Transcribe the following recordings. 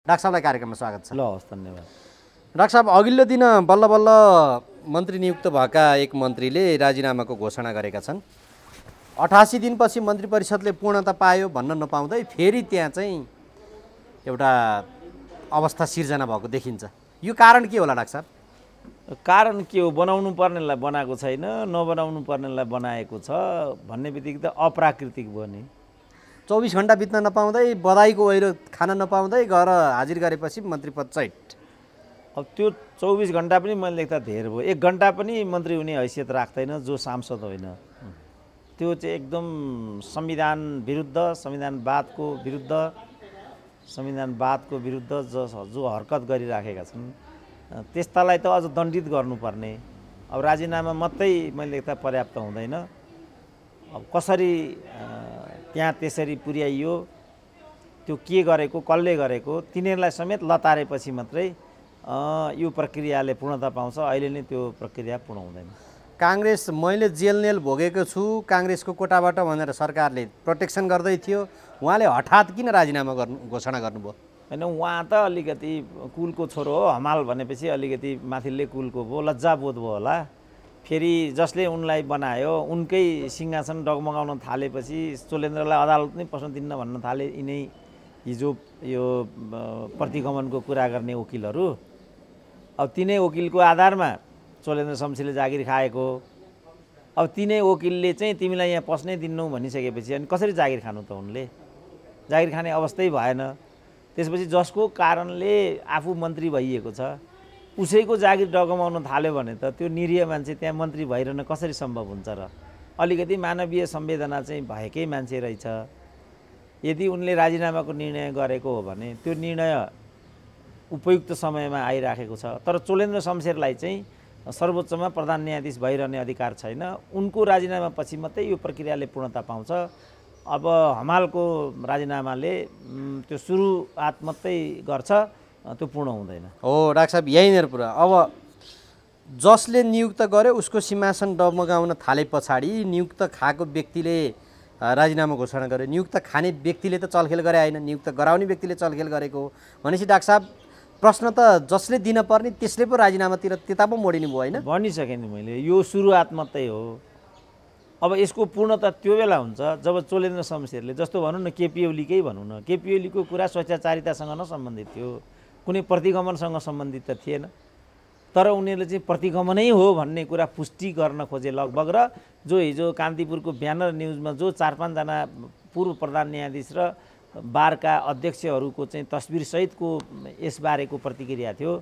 Doctor साहबलाई कार्यक्रममा स्वागत छ। ल हस्, धन्यवाद। डाक्टर साहब, अघिल्लो दिन बल्ल बल्ल मन्त्री नियुक्त भएका एक मन्त्रीले राजीनामाको घोषणा गरेका छन्। 88 दिनपछि मन्त्री परिषदले पूर्णता पायो भन्न नपाउँदै फेरि त्यहाँ चाहिँ एउटा अवस्था सिर्जना भएको देखिन्छ। यो कारण के होला डाक्टर साहब? कारण के हो? बनाउनु पर्नेलाई बनाएको छैन, नबनाउनु पर्नेलाई बनाएको छ भन्ने बित्तिकै त अप्राकृतिक भयो नि। 24 घण्टा बित्न नपाउँदै, बधाईको ओहिरो खान नपाउँदै गएर हाजिर गरेपछि मन्त्री पद चैट। अब त्यो 24 घण्टा पनि मैले लेख्दा धेर भयो। 1 घण्टा पनि मन्त्री हुने हैसियत राख्दैन जो सांसद होइन। त्यो चाहिँ एकदम संविधान विरुद्ध, संविधानवादको विरुद्ध जो हरकत गरिराखेका छन् त्यस्तालाई त अझ दण्डित गर्नुपर्ने। अब राजीनामा मात्रै मैले लेख्दा पर्याप्त हुँदैन। अब कसरी त्यहाँ त्यसरी पुर्याइयो, त्यो के गरेको, कसले गरेको, तिनीहरूलाई समेत लतारेपछि मात्रै यो प्रक्रियाले पूर्णता पाउँछ। अहिले नै त्यो प्रक्रिया पूर्ण हुँदैन। काङ्ग्रेस मैले जेलनेल भोगेको छु काङ्ग्रेसको कोटाबाट भनेर सरकारले प्रोटेक्सन गर्दै थियो, उहाँले हठात किन राजीनामा घोषणा गर्नुभयो? होइन, उहाँ त अलिकति कुलको छोरो हो, हमाल भनेपछि अलिकति माथिल्लो कुलको भयो, लज्जाबोध भयो होला। फेरि जसले उनलाई बनायो उनकै सिंहासन डगमगाउन थालेपछि चोलेन्द्रलाई अदालत नै पस्न दिन्न भन्न थाले यिनै हिजो यो प्रतिगमनको कुरा गर्ने वकिलहरू। अब तिनै वकिलको आधारमा चोलेन्द्र शमशेरले जागिर खाएको। अब तिनै वकिलले चाहिँ तिमीलाई यहाँ पस्नै दिन्नौ भनिसकेपछि अनि कसरी जागिर खानु त? उनले जागिर खाने अवस्थै भएन। त्यसपछि जसको कारणले आफू मन्त्री भइएको छ उसैको जागिर डगमाउन थाल्यो भने त त्यो निरीह मान्छे त्यहाँ मन्त्री भइरहन कसरी सम्भव हुन्छ र? अलिकति मानवीय संवेदना चाहिँ भएकै मान्छे रहेछ। यदि उनले राजीनामाको निर्णय गरेको हो भने त्यो निर्णय उपयुक्त समयमा आइराखेको छ। तर चोलेन्द्र शमशेरलाई चाहिँ सर्वोच्चमा प्रधान न्यायाधीश भइरहने अधिकार छैन। उनको राजीनामापछि मात्रै यो प्रक्रियाले पूर्णता पाउँछ। अब हमालको राजीनामाले त्यो सुरुवात मात्रै गर्छ, त्यो पूर्ण हुँदैन। हो डाक्टर साहब, यहीँनिर पुरा। अब जसले नियुक्त गर्यो उसको सिंहासन डगमगाउन थाले पछाडि नियुक्त खाएको व्यक्तिले राजीनामा घोषणा गर्यो। नियुक्त खाने व्यक्तिले त चलखेल गरे होइन, नियुक्त गराउने व्यक्तिले चलखेल गरेको हो भनेपछि डाक्टर साहब प्रश्न त जसले दिन पर्ने त्यसले पो राजीनामातिर त्यता पो मोडिनु भयो होइन? भनिसकेँ नि मैले, यो सुरुवात मात्रै हो। अब यसको पूर्णता त्यो बेला हुन्छ जब चोलेन्द्र शमशेरले, जस्तो भनौँ न केपी ओलीकै भनौँ न, केपी ओलीको कुरा स्वैच्छाचारितासँग नसम्बन्धित थियो, कुनै प्रतिगमनसँग सम्बन्धित त थिएन। तर उनीहरूले चाहिँ प्रतिगमनै हो भन्ने कुरा पुष्टि गर्न खोजे लगभग। र जो हिजो कान्तिपुरको ब्यानर न्युजमा जो 4-5 जना पूर्व प्रधान न्यायाधीश र बारका अध्यक्षहरूको चाहिँ तस्बिरसहितको यसबारेको प्रतिक्रिया थियो,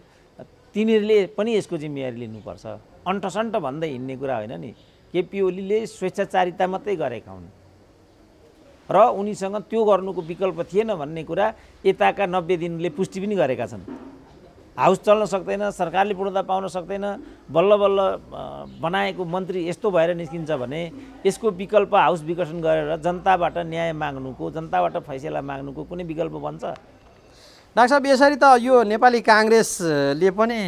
तिनीहरूले पनि यसको जिम्मेवारी लिनुपर्छ। अन्टसन्ट भन्दै हिँड्ने कुरा होइन नि। केपी ओलीले स्वेच्छाचारिता मात्रै गरेका हुन् र उनीसँग त्यो गर्नुको विकल्प थिएन भन्ने कुरा यताका 90 दिनले पुष्टि पनि गरेका छन्। हाउस चल्न सक्दैन, सरकारले पूर्णता पाउन सक्दैन, बल्ल बल्ल बनाएको मन्त्री यस्तो भएर निस्किन्छ भने यसको विकल्प हाउस विघटन गरेर जनताबाट न्याय माग्नुको, जनताबाट फैसला माग्नुको कुनै विकल्प बन्छ? डाक्टर साहब, यसरी त यो नेपाली काङ्ग्रेसले पनि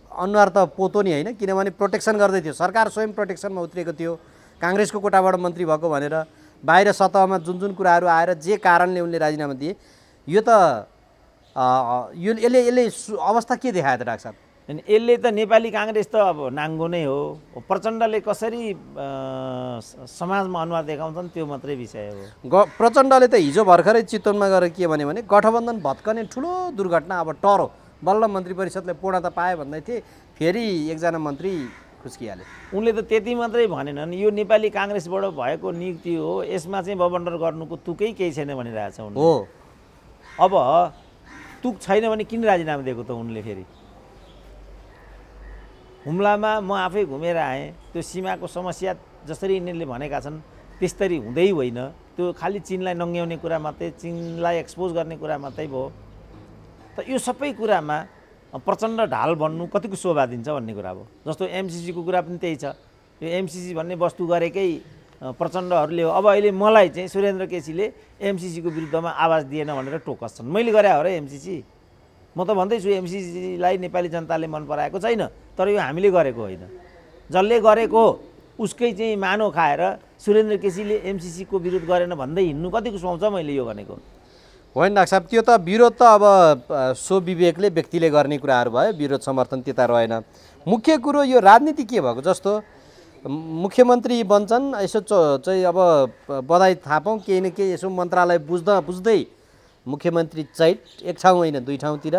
अनुहार त पोतो नि होइन, किनभने प्रोटेक्सन गर्दै थियो। सरकार स्वयं प्रोटेक्सनमा उत्रिएको थियो काङ्ग्रेसको कोटाबाट मन्त्री भएको भनेर। बाहिर सतहमा जुन जुन कुराहरू आएर जे कारणले उनले राजीनामा दिए, यो त यसले अवस्था के देखायो त डाक्टर साहब? अनि यसले त नेपाली काङ्ग्रेस त अब नाङ्गो नै हो। प्रचण्डले कसरी समाजमा अनुहार देखाउँछन् त्यो मात्रै विषय हो। प्रचण्डले त हिजो भर्खरै चितवनमा गएर के भन्यो भने गठबन्धन भत्कने ठुलो दुर्घटना, अब टरो बल्ल मन्त्री परिषदले पूर्णता पाए भन्दै थिए, फेरि एकजना मन्त्री खुस्किहाले। उनले त त्यति मात्रै भनेनन्, यो नेपाली काङ्ग्रेसबाट भएको नियुक्ति हो, यसमा चाहिँ बबन्डर गर्नुको तुकै केही छैन भनिरहेछ उनले। हो, अब तुक छैन भने किन राजीनामा दिएको त उनले? फेरि हुम्लामा म आफै घुमेर आएँ, त्यो सीमाको समस्या जसरी यिनीहरूले भनेका छन् त्यस्तरी हुँदै होइन। त्यो खालि चीनलाई नङ्ग्याउने कुरा मात्रै, चीनलाई एक्सपोज गर्ने कुरा मात्रै भयो। त यो सबै कुरामा प्रचण्ड ढाल बन्नु कतिको शोभा दिन्छ भन्ने कुरा हो। जस्तो एमसीसीको कुरा पनि त्यही छ। यो एमसीसी भन्ने वस्तु गरेकै प्रचण्डहरूले हो। अब अहिले मलाई चाहिँ सुरेन्द्र केसीले एमसीसीको विरुद्धमा आवाज दिएन भनेर टोकस छन्। मैले गरे हो र एमसीसी? म त भन्दैछु एमसीसीलाई नेपाली जनताले मन पराएको छैन, तर यो हामीले गरेको होइन। जसले गरेको उसकै चाहिँ मानो खाएर सुरेन्द्र केसीले एमसीसीको विरोध गरेन भन्दै हिँड्नु कतिको सुहाउँछ मैले यो भनेको? होइन डाक्टर साहब, त्यो त विरोध त अब सो विवेकले व्यक्तिले गर्ने कुराहरू भयो, विरोध समर्थन त्यता रहेन। मुख्य कुरो यो राजनीति के भएको, जस्तो मुख्यमन्त्री बन्छन्, यसो चाहिँ अब बधाई थापौँ केही न केही यसो मन्त्रालय बुझ्दै मुख्यमन्त्री चैट एक ठाउँ होइन दुई ठाउँतिर,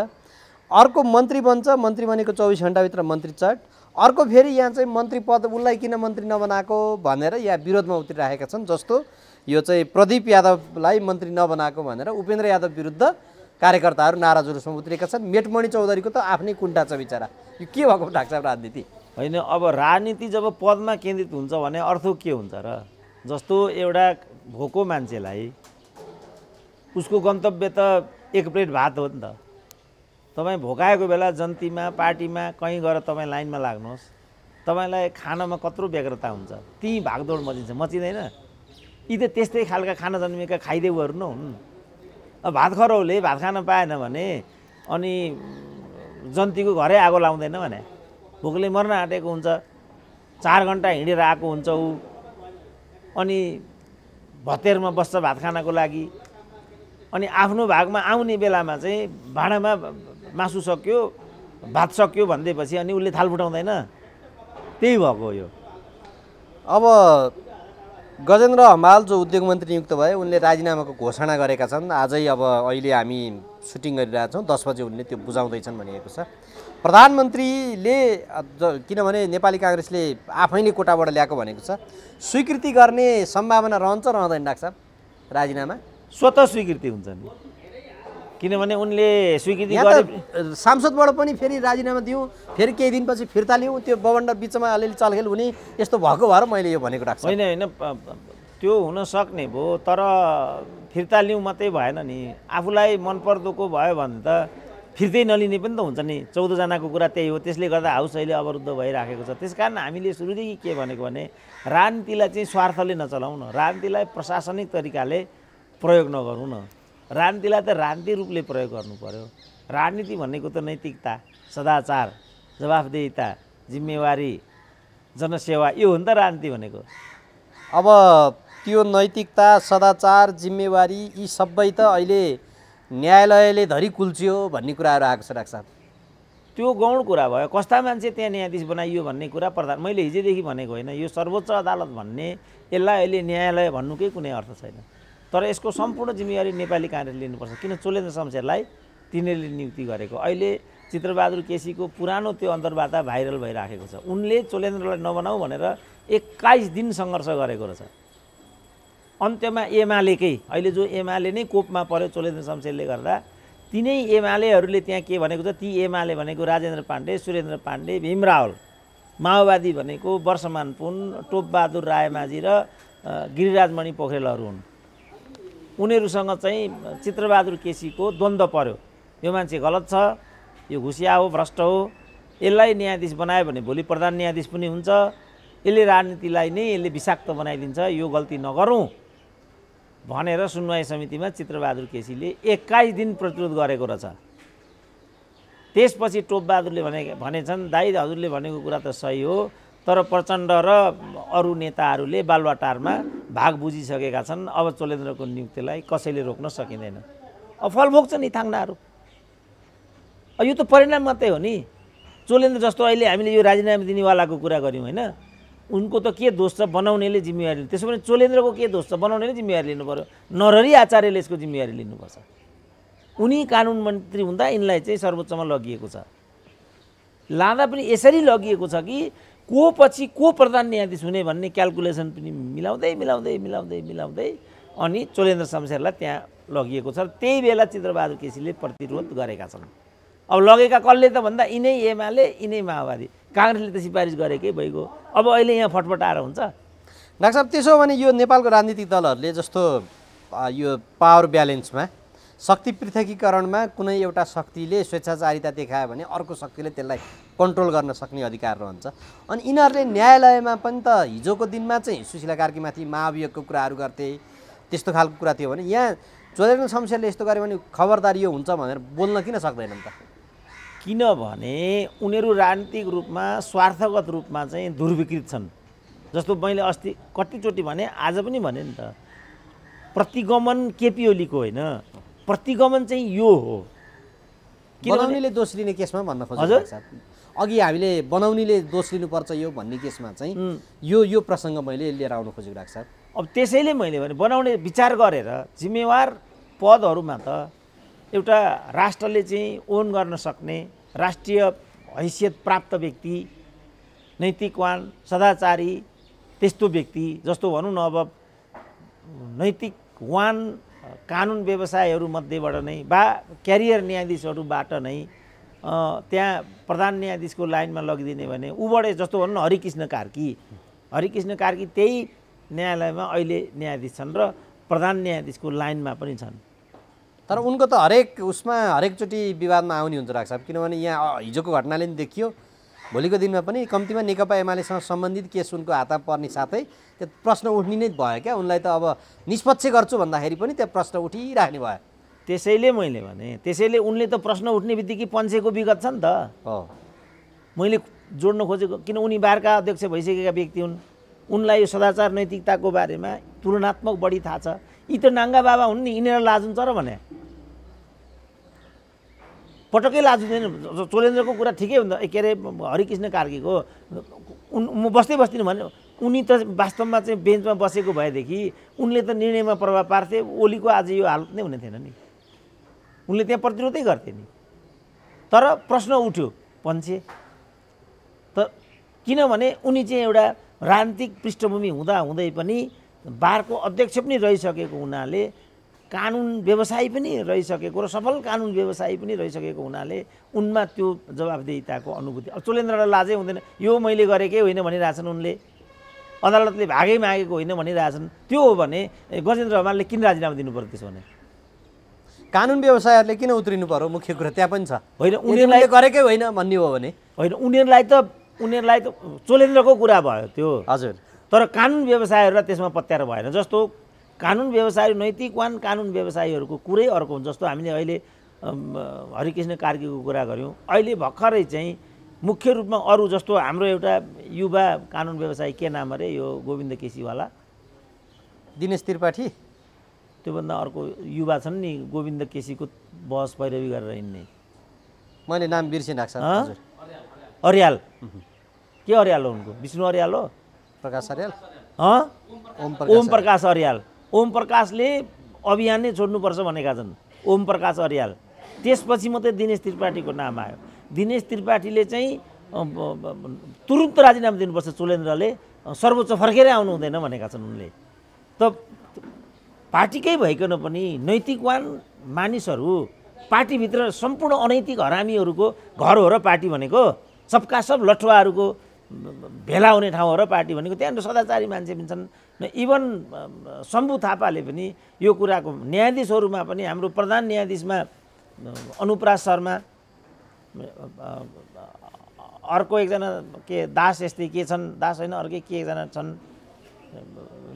अर्को मन्त्री बन्छ, मन्त्री भनेको 24 घन्टाभित्र मन्त्री चट, अर्को फेरि यहाँ चाहिँ मन्त्री पद उसलाई किन मन्त्री नबनाएको भनेर यहाँ विरोधमा उत्रिरहेका छन्। जस्तो यो चाहिँ प्रदीप यादवलाई मन्त्री नबनाएको भनेर उपेन्द्र यादव विरुद्ध कार्यकर्ताहरू नारा जुलुसमा उत्रिएका छन्। मेटमणि चौधरीको त आफ्नै कुण्ठा छ बिचरा। यो के भएको डाक्टर साहब राजनीति? होइन, अब राजनीति जब पदमा केन्द्रित हुन्छ भने अर्थ के हुन्छ र? जस्तो एउटा भोको मान्छेलाई उसको गन्तव्य त एक प्लेट भात हो नि त। तपाईँ भोकाएको बेला जन्तीमा पार्टीमा कहीँ गएर तपाईँ लाइनमा लाग्नुहोस्, तपाईँलाई खानामा कत्रो व्यग्रता हुन्छ, त्यहीँ भागदौड मचिँदैन? यी त त्यस्तै खालका खाना जन्मिएका खाइदेऊहरू न हुन्। अब भात खराउले भात खान पाएन भने अनि जन्तीको घरै आगो लाउँदैन भने भोकले मर्न आँटेको हुन्छ, 4 घन्टा हिँडेर आएको हुन्छ ऊ, अनि भतेरमा बस्छ भात खानको लागि, अनि आफ्नो भागमा आउने बेलामा चाहिँ भाँडामा मासु सक्यो भात सक्यो भन्दैपछि अनि उसले थाल फुटाउँदैन। त्यही भएको यो। अब गजेन्द्र हमाल जो उद्योग मन्त्री नियुक्त भए उनले राजीनामाको घोषणा गरेका छन्। आजै अब अहिले हामी सुटिङ गरिरहेका छौँ, 10 बजे उनले त्यो बुझाउँदैछन् भनिएको छ। प्रधानमन्त्रीले किनभने नेपाली काङ्ग्रेसले आफैले कोटाबाट ल्याएको भनेको छ, स्वीकृति गर्ने सम्भावना रहन्छ रहँदैन डाक्टर साहब राजीनामा? स्वतः स्वीकृति हुन्छ नि, किनभने उनले स्वीकृति गरे। सांसदबाट पनि फेरि राजीनामा दिउँ, फेरि केही दिनपछि फिर्ता लिउँ, त्यो बवण्ड बिचमा अलिअलि चलखेल हुने यस्तो भएको भएर मैले यो भनेको डाक्टर साहब। होइन होइन, त्यो हुन सक्ने भयो, तर फिर्ता लिउँ मात्रै भएन नि। आफूलाई मनपर्दोको भयो भने त फिर्तै नलिने पनि त हुन्छ नि। 14 जनाको कुरा त्यही हो, त्यसले गर्दा हाउस अहिले अवरुद्ध भइराखेको छ। त्यसकारण हामीले सुरुदेखि के भनेको भने राजनीतिलाई चाहिँ स्वार्थले नचलाउँ न, राजनीतिलाई प्रशासनिक तरिकाले प्रयोग नगरौँ न, राजनीतिलाई त राजनीति रूपले प्रयोग गर्नु पर्यो। राजनीति भनेको त नैतिकता, सदाचार, जवाफदेहिता, जिम्मेवारी, जनसेवा, यो हो नि त राजनीति भनेको। अब त्यो नैतिकता, सदाचार, जिम्मेवारी यी सबै त अहिले न्यायालयले धरि कुल्चियो भन्ने कुराहरू आएको छ डाक्टर साहब। त्यो गौण कुरा भयो। कस्ता मान्छे त्यहाँ न्यायाधीश बनाइयो भन्ने कुरा मैले हिजोदेखि भनेको होइन। यो सर्वोच्च अदालत भन्ने यसलाई अहिले न्यायालय भन्नुकै कुनै अर्थ छैन। तर यसको सम्पूर्ण जिम्मेवारी नेपाली काङ्ग्रेसले लिनुपर्छ। किन चोलेन्द्र शमशेरलाई तिनीहरूले नियुक्ति गरेको। अहिले चित्रबहादुर केसीको पुरानो त्यो अन्तर्वार्ता भाइरल भइराखेको छ। उनले चोलेन्द्रलाई नबनाऊ भनेर 21 दिन सङ्घर्ष गरेको रहेछ। अन्त्यमा एमालेकै, अहिले जो एमाले नै कोपमा पर्यो चोलेन्द्र शमशेरले गर्दा, तिनै एमालेहरूले त्यहाँ के भनेको छ, ती एमाले भनेको राजेन्द्र पाण्डे, सुरेन्द्र पाण्डे, भीम रावल, माओवादी भनेको वर्षमान पुन, टोपबहादुर रायमाझी र गिरिराजमणि पोखरेलहरू हुन्। उनीहरूसँग चाहिँ चित्रबहादुर केसीको द्वन्द्व पर्यो। यो मान्छे गलत छ, यो घुसिया हो, भ्रष्ट हो, यसलाई न्यायाधीश बनायो भने भोलि प्रधान न्यायाधीश पनि हुन्छ, यसले राजनीतिलाई नै यसले विषाक्त बनाइदिन्छ, यो गल्ती नगरौँ भनेर सुनवाई समितिमा चित्रबहादुर केसीले 21 दिन प्रतिरोध गरेको रहेछ। त्यसपछि टोपबहादुरले भनेछन्, दाइ हजुरले भनेको कुरा त सही हो, तर प्रचण्ड र अरू नेताहरूले बालुवाटारमा भाग बुझिसकेका छन्, अब चोलेन्द्रको नियुक्तिलाई कसैले रोक्न सकिँदैन। अब फल भोग्छ नि थाङ्नाहरू। यो त परिणाम मात्रै हो नि। चोलेन्द्र जस्तो अहिले हामीले यो राजीनामा दिनेवालाको कुरा गऱ्यौँ होइन, उनको त के दोष छ, बनाउनेले जिम्मेवारी लिनु। त्यसो भने चोलेन्द्रको के दोष छ, बनाउनेले जिम्मेवारी लिनु पर्यो। नरहरि आचार्यले यसको जिम्मेवारी लिनुपर्छ। उनी कानुन मन्त्री हुँदा यिनलाई चाहिँ सर्वोच्चमा लगिएको छ। लाँदा पनि यसरी लगिएको छ कि को पछि को प्रधान न्यायाधीश हुने भन्ने क्यालकुलेसन पनि मिलाउँदै मिलाउँदै मिलाउँदै मिलाउँदै अनि चोलेन्द्र शमशेरलाई त्यहाँ लगिएको छ। त्यही बेला चित्रबहादुर केसीले प्रतिरोध गरेका छन्। अब लगेका कसले त भन्दा यिनै एमाले, यिनै माओवादी, काङ्ग्रेसले त सिफारिस गरेकै भइगयो। अब अहिले यहाँ फटफटाएर हुन्छ डाक्टर साहब। त्यसो भने यो नेपालको राजनीतिक दलहरूले जस्तो यो पावर ब्यालेन्समा, शक्ति पृथकीकरणमा कुनै एउटा शक्तिले स्वेच्छाचारिता देखायो भने अर्को शक्तिले त्यसलाई कन्ट्रोल गर्न सक्ने अधिकार रहन्छ। अनि यिनीहरूले न्यायालयमा पनि त हिजोको दिनमा चाहिँ सुशीला कार्कीमाथि महाभियोगको कुराहरू गर्थे, त्यस्तो खालको कुरा थियो भने यहाँ चोलेन्द्र शमशेरले यस्तो गर्यो भने खबरदारी यो हुन्छ भनेर बोल्न किन सक्दैनन् त? किनभने उनीहरू राजनीतिक रूपमा स्वार्थगत रूपमा चाहिँ दुर्विकृत छन्। जस्तो मैले अस्ति कतिचोटि भने, आज पनि भने नि त, प्रतिगमन केपी ओलीको होइन, प्रतिगमन चाहिँ यो हो। बनाउनेले दोष लिने केसमा भन्न हजुर? खोजेको छ अघि हामीले बनाउनेले दोष लिनुपर्छ यो भन्ने केसमा चाहिँ यो प्रसङ्ग मैले लिएर आउन खोजेको राख्छ। अब त्यसैले मैले भने बनाउने विचार गरेर जिम्मेवार पदहरूमा त एउटा राष्ट्रले चाहिँ ओन गर्न सक्ने राष्ट्रिय हैसियत प्राप्त व्यक्ति, नैतिकवान, सदाचारी त्यस्तो व्यक्ति जस्तो भनौँ न अब नैतिकवान कानुन व्यवसायहरू मध्येबाट नै वा क्यारियर न्यायाधीशहरूबाट नै त्यहाँ प्रधान न्यायाधीशको लाइनमा लगिदिने भने उबाट जस्तो भनौँ न हरिकृष्ण कार्की त्यही न्यायालयमा अहिले न्यायाधीश छन् र प्रधान न्यायाधीशको लाइनमा पनि छन्। तर उनको त हरेकचोटि विवादमा आउने हुन्छ राख्छ किनभने यहाँ हिजोको घटनाले पनि देखियो भोलिको दिनमा पनि कम्तीमा नेकपा एमालेसँग सम्बन्धित केस उनको हातमा पर्ने साथै त्यो प्रश्न उठ्ने नै भयो क्या। उनलाई त अब निष्पक्ष गर्छु भन्दाखेरि पनि त्यो प्रश्न उठिराख्ने भयो। त्यसैले मैले भने त्यसैले उनले त प्रश्न उठ्ने बित्तिकै पञ्चेको विगत छ नि त। मैले जोड्न खोजेको किन उनी बारका अध्यक्ष भइसकेका व्यक्ति हुन्, उनलाई यो सदाचार नैतिकताको बारेमा तुलनात्मक बढी थाहा छ। यी त नाङ्गा बाबा हुन् नि, यिनीहरू लाजुन्छ र भने पटक्कै लाजुँदैन। चोलेन्द्रको कुरा ठिकै हुन्छ, के अरे हरिकृष्ण कार्कीको म बस्दै बस्दिनँ भने उनी त वास्तवमा चाहिँ बेन्चमा बसेको भएदेखि उनले त निर्णयमा प्रभाव पार्थे, ओलीको आज यो हालत नै हुने थिएन नि, उनले त्यहाँ प्रतिरोधै गर्थे नि। तर प्रश्न उठ्यो पन्छे त किनभने उनी चाहिँ एउटा राजनीतिक पृष्ठभूमि हुँदै पनि बारको अध्यक्ष पनि रहिसकेको हुनाले, कानुन व्यवसायी पनि रहिसकेको र सफल कानुन व्यवसायी पनि रहिसकेको हुनाले उनमा त्यो जवाबदेहिताको अनुभूति। अब चोलेन्द्रलाई लाजै हुँदैन, यो मैले गरेकै होइन भनिरहेछन् उनले, अदालतले भागै मागेको होइन भनिरहेछन्। त्यो हो भने गजेन्द्र हमालले किन राजीनामा दिनु पर्यो त्यसो भने? कानुन व्यवसायहरूले किन उत्रिनु पर्यो मुख्य कुरा त्यहाँ पनि छ होइन। उनीहरूले गरेकै होइन भन्ने हो भने होइन, उनीहरूलाई त चोलेन्द्रको कुरा भयो त्यो हजुर। तर कानुन व्यवसायहरूलाई त्यसमा पत्याएर भएन। जस्तो कानुन व्यवसायी नैतिकवान कानुन व्यवसायीहरूको कुरै अर्को हुन्छ। जस्तो हामीले अहिले हरिकृष्ण कार्कीको कुरा गऱ्यौँ, अहिले भर्खरै चाहिँ मुख्य रूपमा अरू जस्तो हाम्रो एउटा युवा कानुन व्यवसायी के नाम अरे यो गोविन्द केसीवाला, दिनेश त्रिपाठी, त्योभन्दा अर्को युवा छन् नि गोविन्द केसीको बहस पैरवी गरेर हिँड्ने, मैले नाम बिर्सिरहेको छ। अर्याल, के अर्याल हो उनको? विष्णु अर्याल हो? प्रकाश अर्याल? ओम प्रकाश अर्याल। ओम प्रकाशले अभियान नै छोड्नुपर्छ भनेका छन्, ओम प्रकाश अर्याल। त्यसपछि मात्रै दिनेश त्रिपाठीको नाम आयो। दिनेश त्रिपाठीले चाहिँ तुरुन्त राजीनामा दिनुपर्छ चोलेन्द्रले, सर्वोच्च फर्केरै आउनु हुँदैन भनेका छन् उनले। त पार्टीकै भइकन पनि नैतिकवान मानिसहरू पार्टीभित्र सम्पूर्ण अनैतिक हरामीहरूको घर हो र पार्टी भनेको, सबका सब लठुवाहरूको भेला हुने ठाउँ हो र पार्टी भनेको। त्यहाँनिर सदाचारी मान्छे पनि छन्। इभन शम्भु थापाले पनि यो कुराको, न्यायाधीशहरूमा पनि हाम्रो प्रधान न्यायाधीशमा अनुप्रास शर्मा, अर्को एकजना के दास यस्तै के छन्, दास होइन अर्कै के एकजना छन्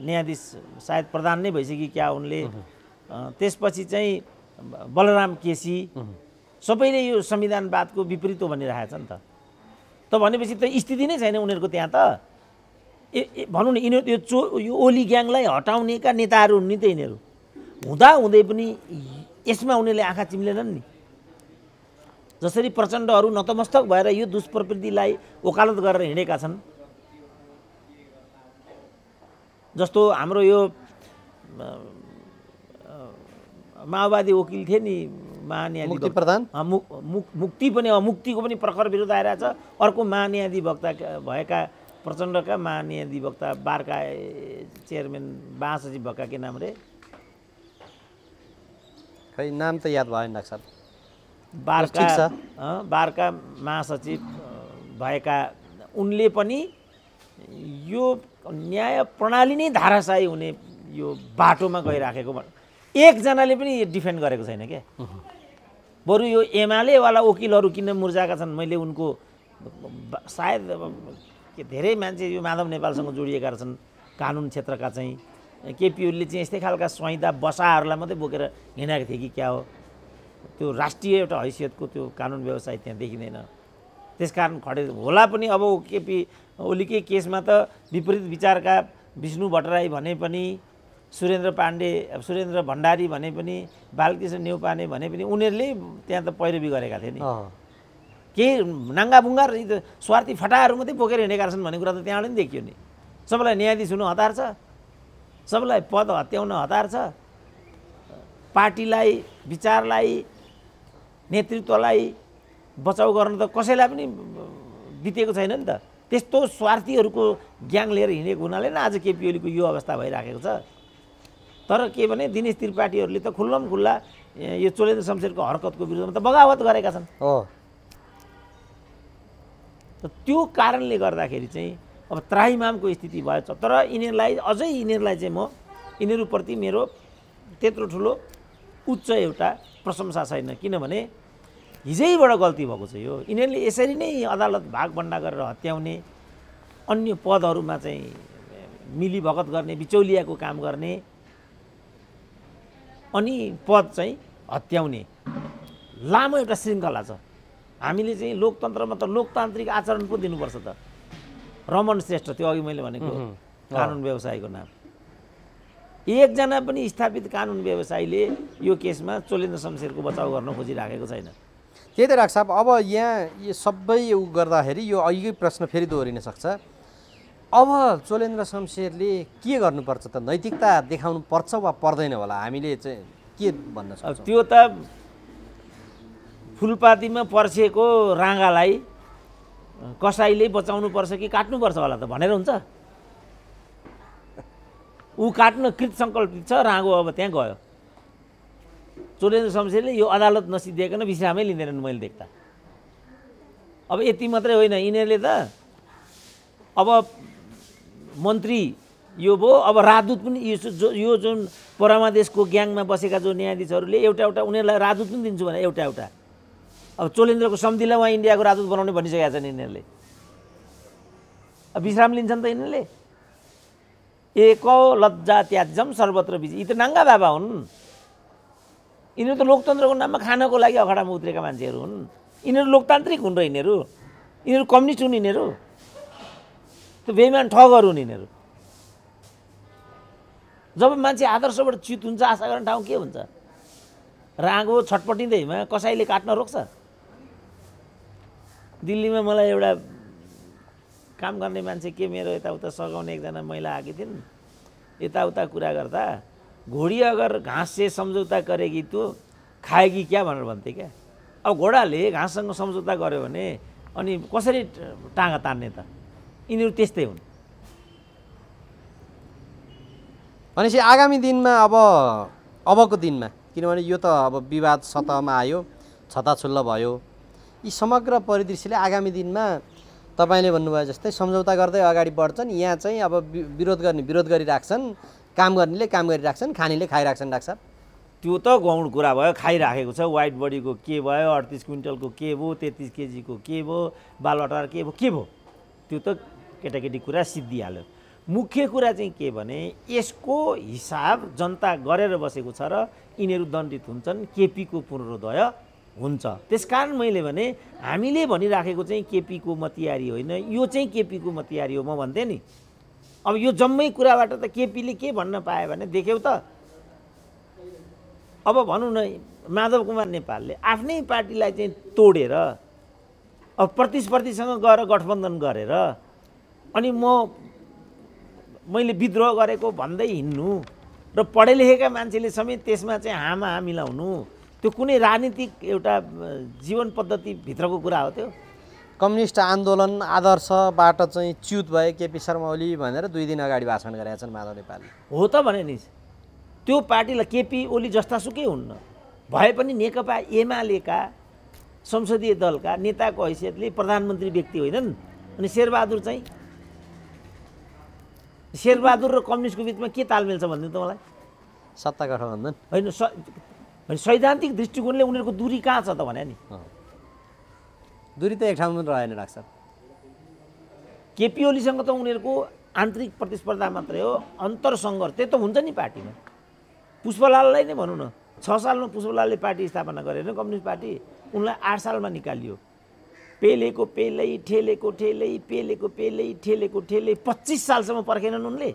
न्यायाधीश, सायद प्रधान नै भइसक्यो क्या उनले। त्यसपछि चाहिँ बलराम केसी, सबैले यो संविधानवादको विपरीत हो भनिरहेको छ नि त। त भनेपछि त स्थिति नै छैन उनीहरूको त्यहाँ त। भनौँ न यिनीहरू यो ओली ग्याङलाई हटाउनेका नेताहरू हुन् नि त यिनीहरू। हुँदै पनि यसमा उनीहरूले आँखा चिम्लेनन् नि। जसरी प्रचण्डहरू नतमस्तक भएर यो दुष्प्रवृत्तिलाई वकालत गरेर हिँडेका छन्, जस्तो हाम्रो यो माओवादी वकिल थिए नि महान्यायाधीश मुक्ति प्रधान, मुक्ति पनि मुक्तिको पनि प्रखर विरोध आइरहेछ। अर्को महान्यायाधिवक्ता भएका प्रचण्डका महान्यायाधिवक्ता बारका चेयरम्यान महासचिव भएका के नाम रे, खै नाम त याद भएन डाक्टर। बारका महासचिव भएका उनले पनि यो न्याय प्रणाली नै धाराशायी हुने यो बाटोमा गइराखेको एकजनाले पनि डिफेन्ड गरेको छैन क्या। बरु यो एमालेवाला वकिलहरू किन मुर्जाएका छन्, मैले उनको सायद धेरै मान्छे यो माधव नेपालसँग जोडिएका छन् कानुन क्षेत्रका चाहिँ, केपी ओलीले चाहिँ यस्तै खालका स्वाइदा बसाहरूलाई मात्रै बोकेर हिँडेको थिए कि क्या हो। त्यो राष्ट्रिय एउटा हैसियतको त्यो कानुन व्यवसाय त्यहाँ देखिँदैन। त्यसकारण खडे होला पनि। अब केपी ओलीकै केसमा त विपरीत विचारका विष्णु भट्टराई भने पनि सुरेन्द्र पाण्डे, सुरेन्द्र भण्डारी भने पनि, बालकृष्ण नेउपाने भने पनि उनीहरूले त्यहाँ त पैरवी गरेका थिए नि। केही नाङ्गाबुङ्गा स्वार्थी फटाहरू मात्रै बोकेर हिँडेका छन् भन्ने कुरा त त्यहाँबाट पनि देखियो नि। सबैलाई न्यायाधीश हुनु हतार छ, सबैलाई पद हत्याउन हतार छ, पार्टीलाई, विचारलाई, नेतृत्वलाई बचाउ गर्न त कसैलाई पनि बितेको छैन नि त। त्यस्तो स्वार्थीहरूको ग्याङ लिएर हिँडेको हुनाले नै आज केपी ओलीको यो अवस्था भइराखेको छ। तर के भने दिनेश त्रिपाठीहरूले त खुल्लम खुल्ला यो चोलेन्द्र शमशेरको हरकतको विरुद्धमा त बगावत गरेका छन्। त्यो कारणले गर्दाखेरि चाहिँ अब त्राहिमामको स्थिति भयो। तर यिनीहरूलाई अझै यिनीहरूलाई चाहिँ म यिनीहरूप्रति मेरो त्यत्रो ठुलो उच्च एउटा प्रशंसा छैन। किनभने हिजैबाट गल्ती भएको छ यो। यिनीहरूले यसरी नै अदालत भागभण्डा गरेर हत्याउने, अन्य पदहरूमा चाहिँ मिलीभगत गर्ने, बिचौलियाको काम गर्ने, अनि पद चाहिँ हत्याउने लामो एउटा श्रृङ्खला छ। हामीले चाहिँ लोकतन्त्रमा त लोकतान्त्रिक आचरण पो दिनुपर्छ त। रमन श्रेष्ठ, त्यो अघि मैले भनेको कानुन व्यवसायीको नाम, एकजना पनि स्थापित कानुन व्यवसायीले यो केसमा चोलेन्द्र शमशेरको बचाउ गर्न खोजिराखेको छैन। त्यही त डाक्टर साहब, अब यहाँ यो सबै गर्दाखेरि यो अघिकै प्रश्न फेरि दोहोरिन सक्छ। अब चोलेन्द्र शमशेरले के गर्नुपर्छ त? नैतिकता देखाउनु पर्छ वा पर्दैन होला? हामीले चाहिँ के भन्न सक्छौँ? त्यो त फुलपातीमा पर्सेको राँगालाई कसाईले बचाउनु पर्छ कि काट्नुपर्छ होला त भनेर हुन्छ? ऊ काट्न कृत सङ्कल्पित छ, राँगो अब त्यहाँ गयो। चोलेन्द्र शमशेरले यो अदालत नसिद्धिएकन विश्रामै लिँदैनन् मैले देख्दा। अब यति मात्रै होइन, यिनीहरूले त अब मन्त्री यो भयो, अब राजदूत पनि यो जुन परमादेशको ग्याङमा बसेका जो न्यायाधीशहरूले एउटा एउटा उनीहरूलाई राजदूत पनि दिन्छु भने एउटा एउटा, अब चोलेन्द्रको सम्धिलाई उहाँ इन्डियाको राजदूत बनाउने भनिसकेका छन् यिनीहरूले। अब विश्राम लिन्छन् त यिनीहरूले। एको लज्जा त्याज्यम सर्वत्र बिजी, यी त नाङ्गा बाबा हुन्। यिनीहरू त लोकतन्त्रको नाममा खानको लागि अखाडामा उत्रेका मान्छेहरू हुन्। यिनीहरू लोकतान्त्रिक हुन् र यिनीहरू कम्युनिस्ट हुन्। यिनीहरू त्यो बेइमान ठगहरू हुन् यिनीहरू। जब मान्छे आदर्शबाट च्युत हुन्छ, आशा गर्ने ठाउँ के हुन्छ? राँगो छटपटिँदैमा कसैले काट्न रोक्छ? दिल्लीमा मलाई एउटा काम गर्ने मान्छे के मेरो यताउता सघाउने एकजना महिला आएकी थिइन्। यताउता कुरा गर्दा घोडी अगर घाँस से सम्झौता करेगी तो खाएगी क्या भनेर भन्थे क्या। अब घोडाले घाँससँग सम्झौता गर्यो भने अनि कसरी टाँगा तान्ने त? यिनीहरू त्यस्तै हुन्। भनेपछि आगामी दिनमा अबको दिनमा, किनभने यो त अब विवाद सतहमा आयो, छताछुल्ल भयो, यी समग्र परिदृश्यले आगामी दिनमा तपाईँले भन्नुभयो जस्तै सम्झौता गर्दै अगाडि बढ्छन्। यहाँ चाहिँ अब विरोध गर्ने विरोध गरिराख्छन्, काम गर्नेले काम गरिराख्छन्, खानेले खाइराख्छन्। डाक्टर साहब, त्यो त गौण कुरा भयो, खाइराखेको छ। वाइट बडीको के भयो, 38 क्विन्टलको के भयो, 33 केजीको के भयो, बालवटार के भयो, त्यो त केटाकेटी कुरा सिद्धिहाल्यो। मुख्य कुरा चाहिँ के भने यसको हिसाब जनता गरेर बसेको छ र यिनीहरू दण्डित हुन्छन्, केपीको पूर्णोदय हुन्छ। त्यसकारण मैले भने हामीले भनिराखेको चाहिँ केपीको मतियारी होइन, यो चाहिँ केपीको मतियारी हो म भन्थेँ नि। अब यो जम्मै कुराबाट त केपीले के भन्न पायो भने देख्यौ त। अब भनौँ न, माधव कुमार नेपालले आफ्नै पार्टीलाई चाहिँ तोडेर अब प्रतिस्पर्धीसँग गएर गठबन्धन गरेर अनि मैले विद्रोह गरेको भन्दै हिँड्नु र पढे लेखेका मान्छेले समेत त्यसमा चाहिँ हामा मिलाउनु, त्यो कुनै राजनीतिक एउटा जीवन पद्धतिभित्रको कुरा हो? त्यो कम्युनिस्ट आन्दोलन आदर्शबाट चाहिँ च्युत भए केपी शर्मा ओली भनेर 2 दिन अगाडि भाषण गरेका छन् माधव नेपालले। हो त भने नि, त्यो पार्टीलाई केपी ओली जस्तासुकै हुन्न भए पनि नेकपा एमालेका संसदीय दलका नेताको हैसियतले प्रधानमन्त्री व्यक्ति होइनन्। अनि शेरबहादुर र कम्युनिस्टको बिचमा के तालमेल छ भनिदिनु त मलाई? सत्ता गठबन्धन होइन, सैद्धान्तिक दृष्टिकोणले उनीहरूको दूरी कहाँ छ त भने नि? दूरी त एक ठाउँमा रहेन डाक्टर साहब। केपी ओलीसँग त उनीहरूको आन्तरिक प्रतिस्पर्धा मात्रै हो, अन्तरसङ्घर्ष त्यो त हुन्छ नि पार्टीमा। पुष्पलाललाई नै भनौँ न, 6 सालमा पुष्पलालले पार्टी स्थापना गरेन कम्युनिस्ट पार्टी, उनलाई 8 सालमा निकालियो। पेलेको पेलै, ठेलेको ठेलै, पेलेको पेलै, ठेलेको ठेलै, 25 सालसम्म पर्खेनन् उनले।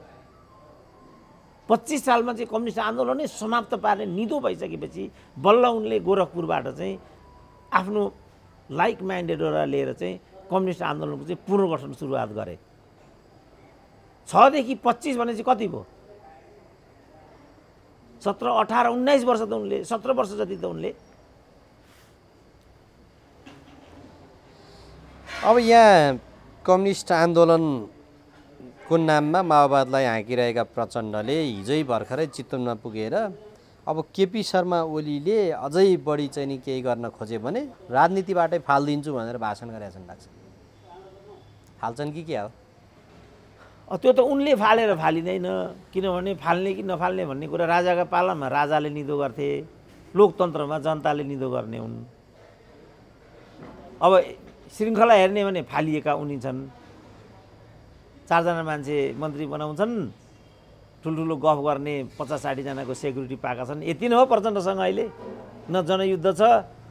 25 सालमा चाहिँ कम्युनिस्ट आन्दोलनै समाप्त पार्ने निदो भइसकेपछि बल्ल उनले गोरखपुरबाट चाहिँ आफ्नो लाइक माइन्डेडहरूलाई लिएर चाहिँ कम्युनिस्ट आन्दोलनको चाहिँ पुनर्गठन सुरुवात गरे। 6 देखि 25 भने चाहिँ कति भयो? 17, 18, 19 वर्ष त उनले 17 वर्ष जति त उनले। अब यहाँ कम्युनिस्ट आन्दोलनको नाममा माओवादलाई हाँकिरहेका प्रचण्डले हिजै भर्खरै चितवनमा पुगेर अब केपी शर्मा ओलीले अझै बढी चाहिँ नि केही गर्न खोजे भने राजनीतिबाटै फालिदिन्छु भनेर भाषण गरेका छन् लाग्छ। फाल्छन् कि के हो? त्यो त उनले फालेर फालिँदैन, किनभने फाल्ने कि नफाल्ने भन्ने कुरा राजाका पालामा राजाले निदो गर्थे, लोकतन्त्रमा जनताले निदो गर्ने हुन्। अब श्रृङ्खला हेर्ने भने फालिएका उनी छन्। 4 जना मान्छे मन्त्री बनाउँछन्, ठुल्ठुलो गफ गर्ने 50-60 जनाको सेक्युरिटी पाएका छन्। यति नै हो प्रचण्डसँग अहिले? न जनयुद्ध छ,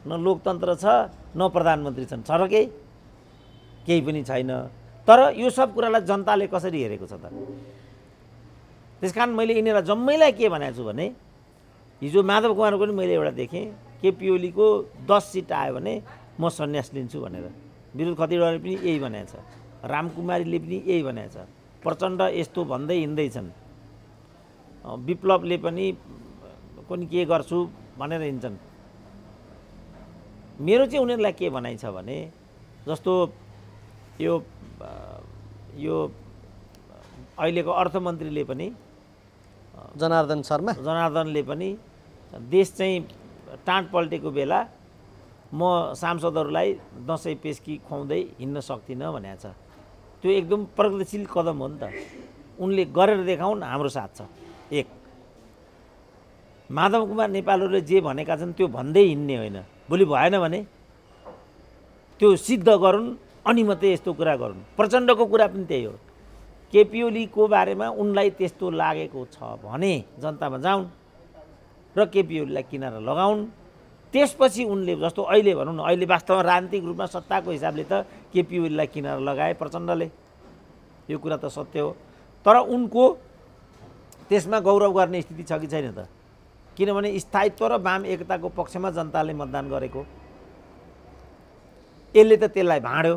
न लोकतन्त्र छ, न प्रधानमन्त्री छन्। छ र केही पनि छैन। तर यो सब कुरालाई जनताले कसरी हेरेको छ त? त्यसकारण मैले यिनीहरूलाई जम्मैलाई के भनेको छु भने हिजो माधव कुमारको पनि मैले एउटा देखेँ, केपी ओलीको 10 सिट आयो भने म सन्यास लिन्छु भनेर। विरोध खतिवडाले पनि यही भनेको छ, रामकुमारीले पनि यही भनेको छ। प्रचण्ड यस्तो भन्दै हिँड्दैछन्। विप्लवले पनि के गर्छु भनेर हिँड्छन्। मेरो चाहिँ उनीहरूलाई के भनाइ छ भने जस्तो यो अहिलेको अर्थमन्त्रीले पनि जनार्दनले पनि देश चाहिँ टाँट पल्टेको बेला म सांसदहरूलाई दसैँ पेस्की खुवाउँदै हिँड्न सक्दिनँ भनेको छ। त्यो एकदम प्रगतिशील कदम हो नि त। उनले गरेर देखाउन्, हाम्रो साथ छ। एक, माधव कुमार नेपालहरूले जे भनेका छन् त्यो भन्दै हिँड्ने होइन। भोलि भएन भने त्यो सिद्ध गरून्, अनि मात्रै यस्तो कुरा गरून्। प्रचण्डको कुरा पनि त्यही हो। केपी ओलीको बारेमा उनलाई त्यस्तो लागेको छ भने जनतामा जाउन् र केपी ओलीलाई किनारा लगाउन्। त्यसपछि उनले जस्तो अहिले भनौँ न, अहिले वास्तवमा राजनीतिक रूपमा सत्ताको हिसाबले त केपी ओलीलाई किनारा लगाए प्रचण्डले, यो कुरा त सत्य हो। तर उनको त्यसमा गौरव गर्ने स्थिति छ कि छैन त? किनभने स्थायित्व र वाम एकताको पक्षमा जनताले मतदान गरेको, यसले त त्यसलाई भाँड्यो।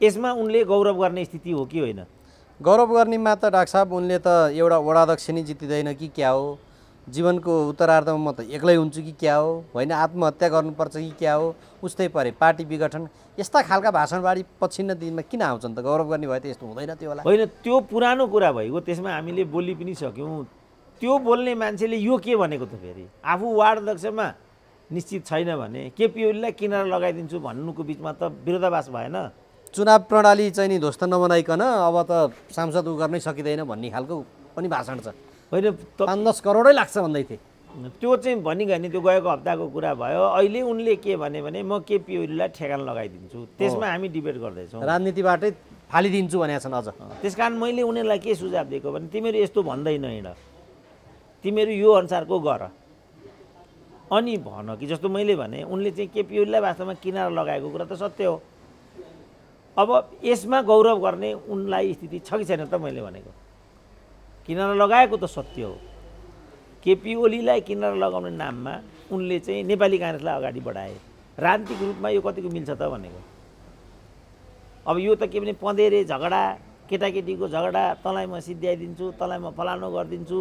यसमा उनले गौरव गर्ने स्थिति हो कि होइन? गौरव गर्नेमा त डाक्टर साहब उनले त एउटा वडाध्यक्ष नि जितिँदैन कि क्या हो? जीवनको उत्तरार्धमा म त एक्लै हुन्छु कि क्या हो? होइन आत्महत्या गर्नुपर्छ कि क्या हो? उस्तै परे पार्टी विघटन, यस्ता खालका भाषणबारी पछिल्लो दिनमा किन आउँछन् त? गौरव गर्ने भए त यस्तो हुँदैन थियो होला। होइन, त्यो पुरानो कुरा भइगयो। त्यसमा हामीले बोली पनि सक्यौँ। त्यो बोल्ने मान्छेले यो के भनेको त? फेरि आफू वार्ड अध्यक्षमा निश्चित छैन भने केपी ओलीलाई किनारा लगाइदिन्छु भन्नुको बिचमा त विरोधाभास भएन? चुनाव प्रणाली चाहिँ नि ध्वस्त नबनाइकन अब त सांसद उ गर्नै सकिँदैन भन्ने खालको पनि भाषण छ। होइन, 5-10 करोडै लाग्छ भन्दै थिए। त्यो चाहिँ भनिगयो नि, त्यो गएको हप्ताको कुरा भयो। अहिले उनले के भने म केपी ओलीलाई ठेगान लगाइदिन्छु। त्यसमा हामी डिबेट गर्दैछौँ। राजनीतिबाटै फालिदिन्छु भनेका छन् अझ। त्यसकारण मैले उनीहरूलाई के सुझाव दिएको भने तिमीहरू यस्तो भन्दैन हिँड, तिमीहरू यो अनुसारको गर अनि भन कि जस्तो मैले भने उनले चाहिँ केपी ओलीलाई वास्तवमा किनारा लगाएको कुरा त सत्य हो। अब यसमा गौरव गर्ने उनलाई स्थिति छ कि छैन त? मैले भनेको किनारा लगाएको त सत्य हो। केपी ओलीलाई किनारा लगाउने नाममा उनले चाहिँ नेपाली काङ्ग्रेसलाई अगाडि बढाए। राजनीतिक रूपमा यो कतिको मिल्छ त भनेको? अब यो त के भने पँधेरे झगडा, केटाकेटीको झगडा, तँलाई म सिद्ध्याइदिन्छु, तँलाई म फलानो गरिदिन्छु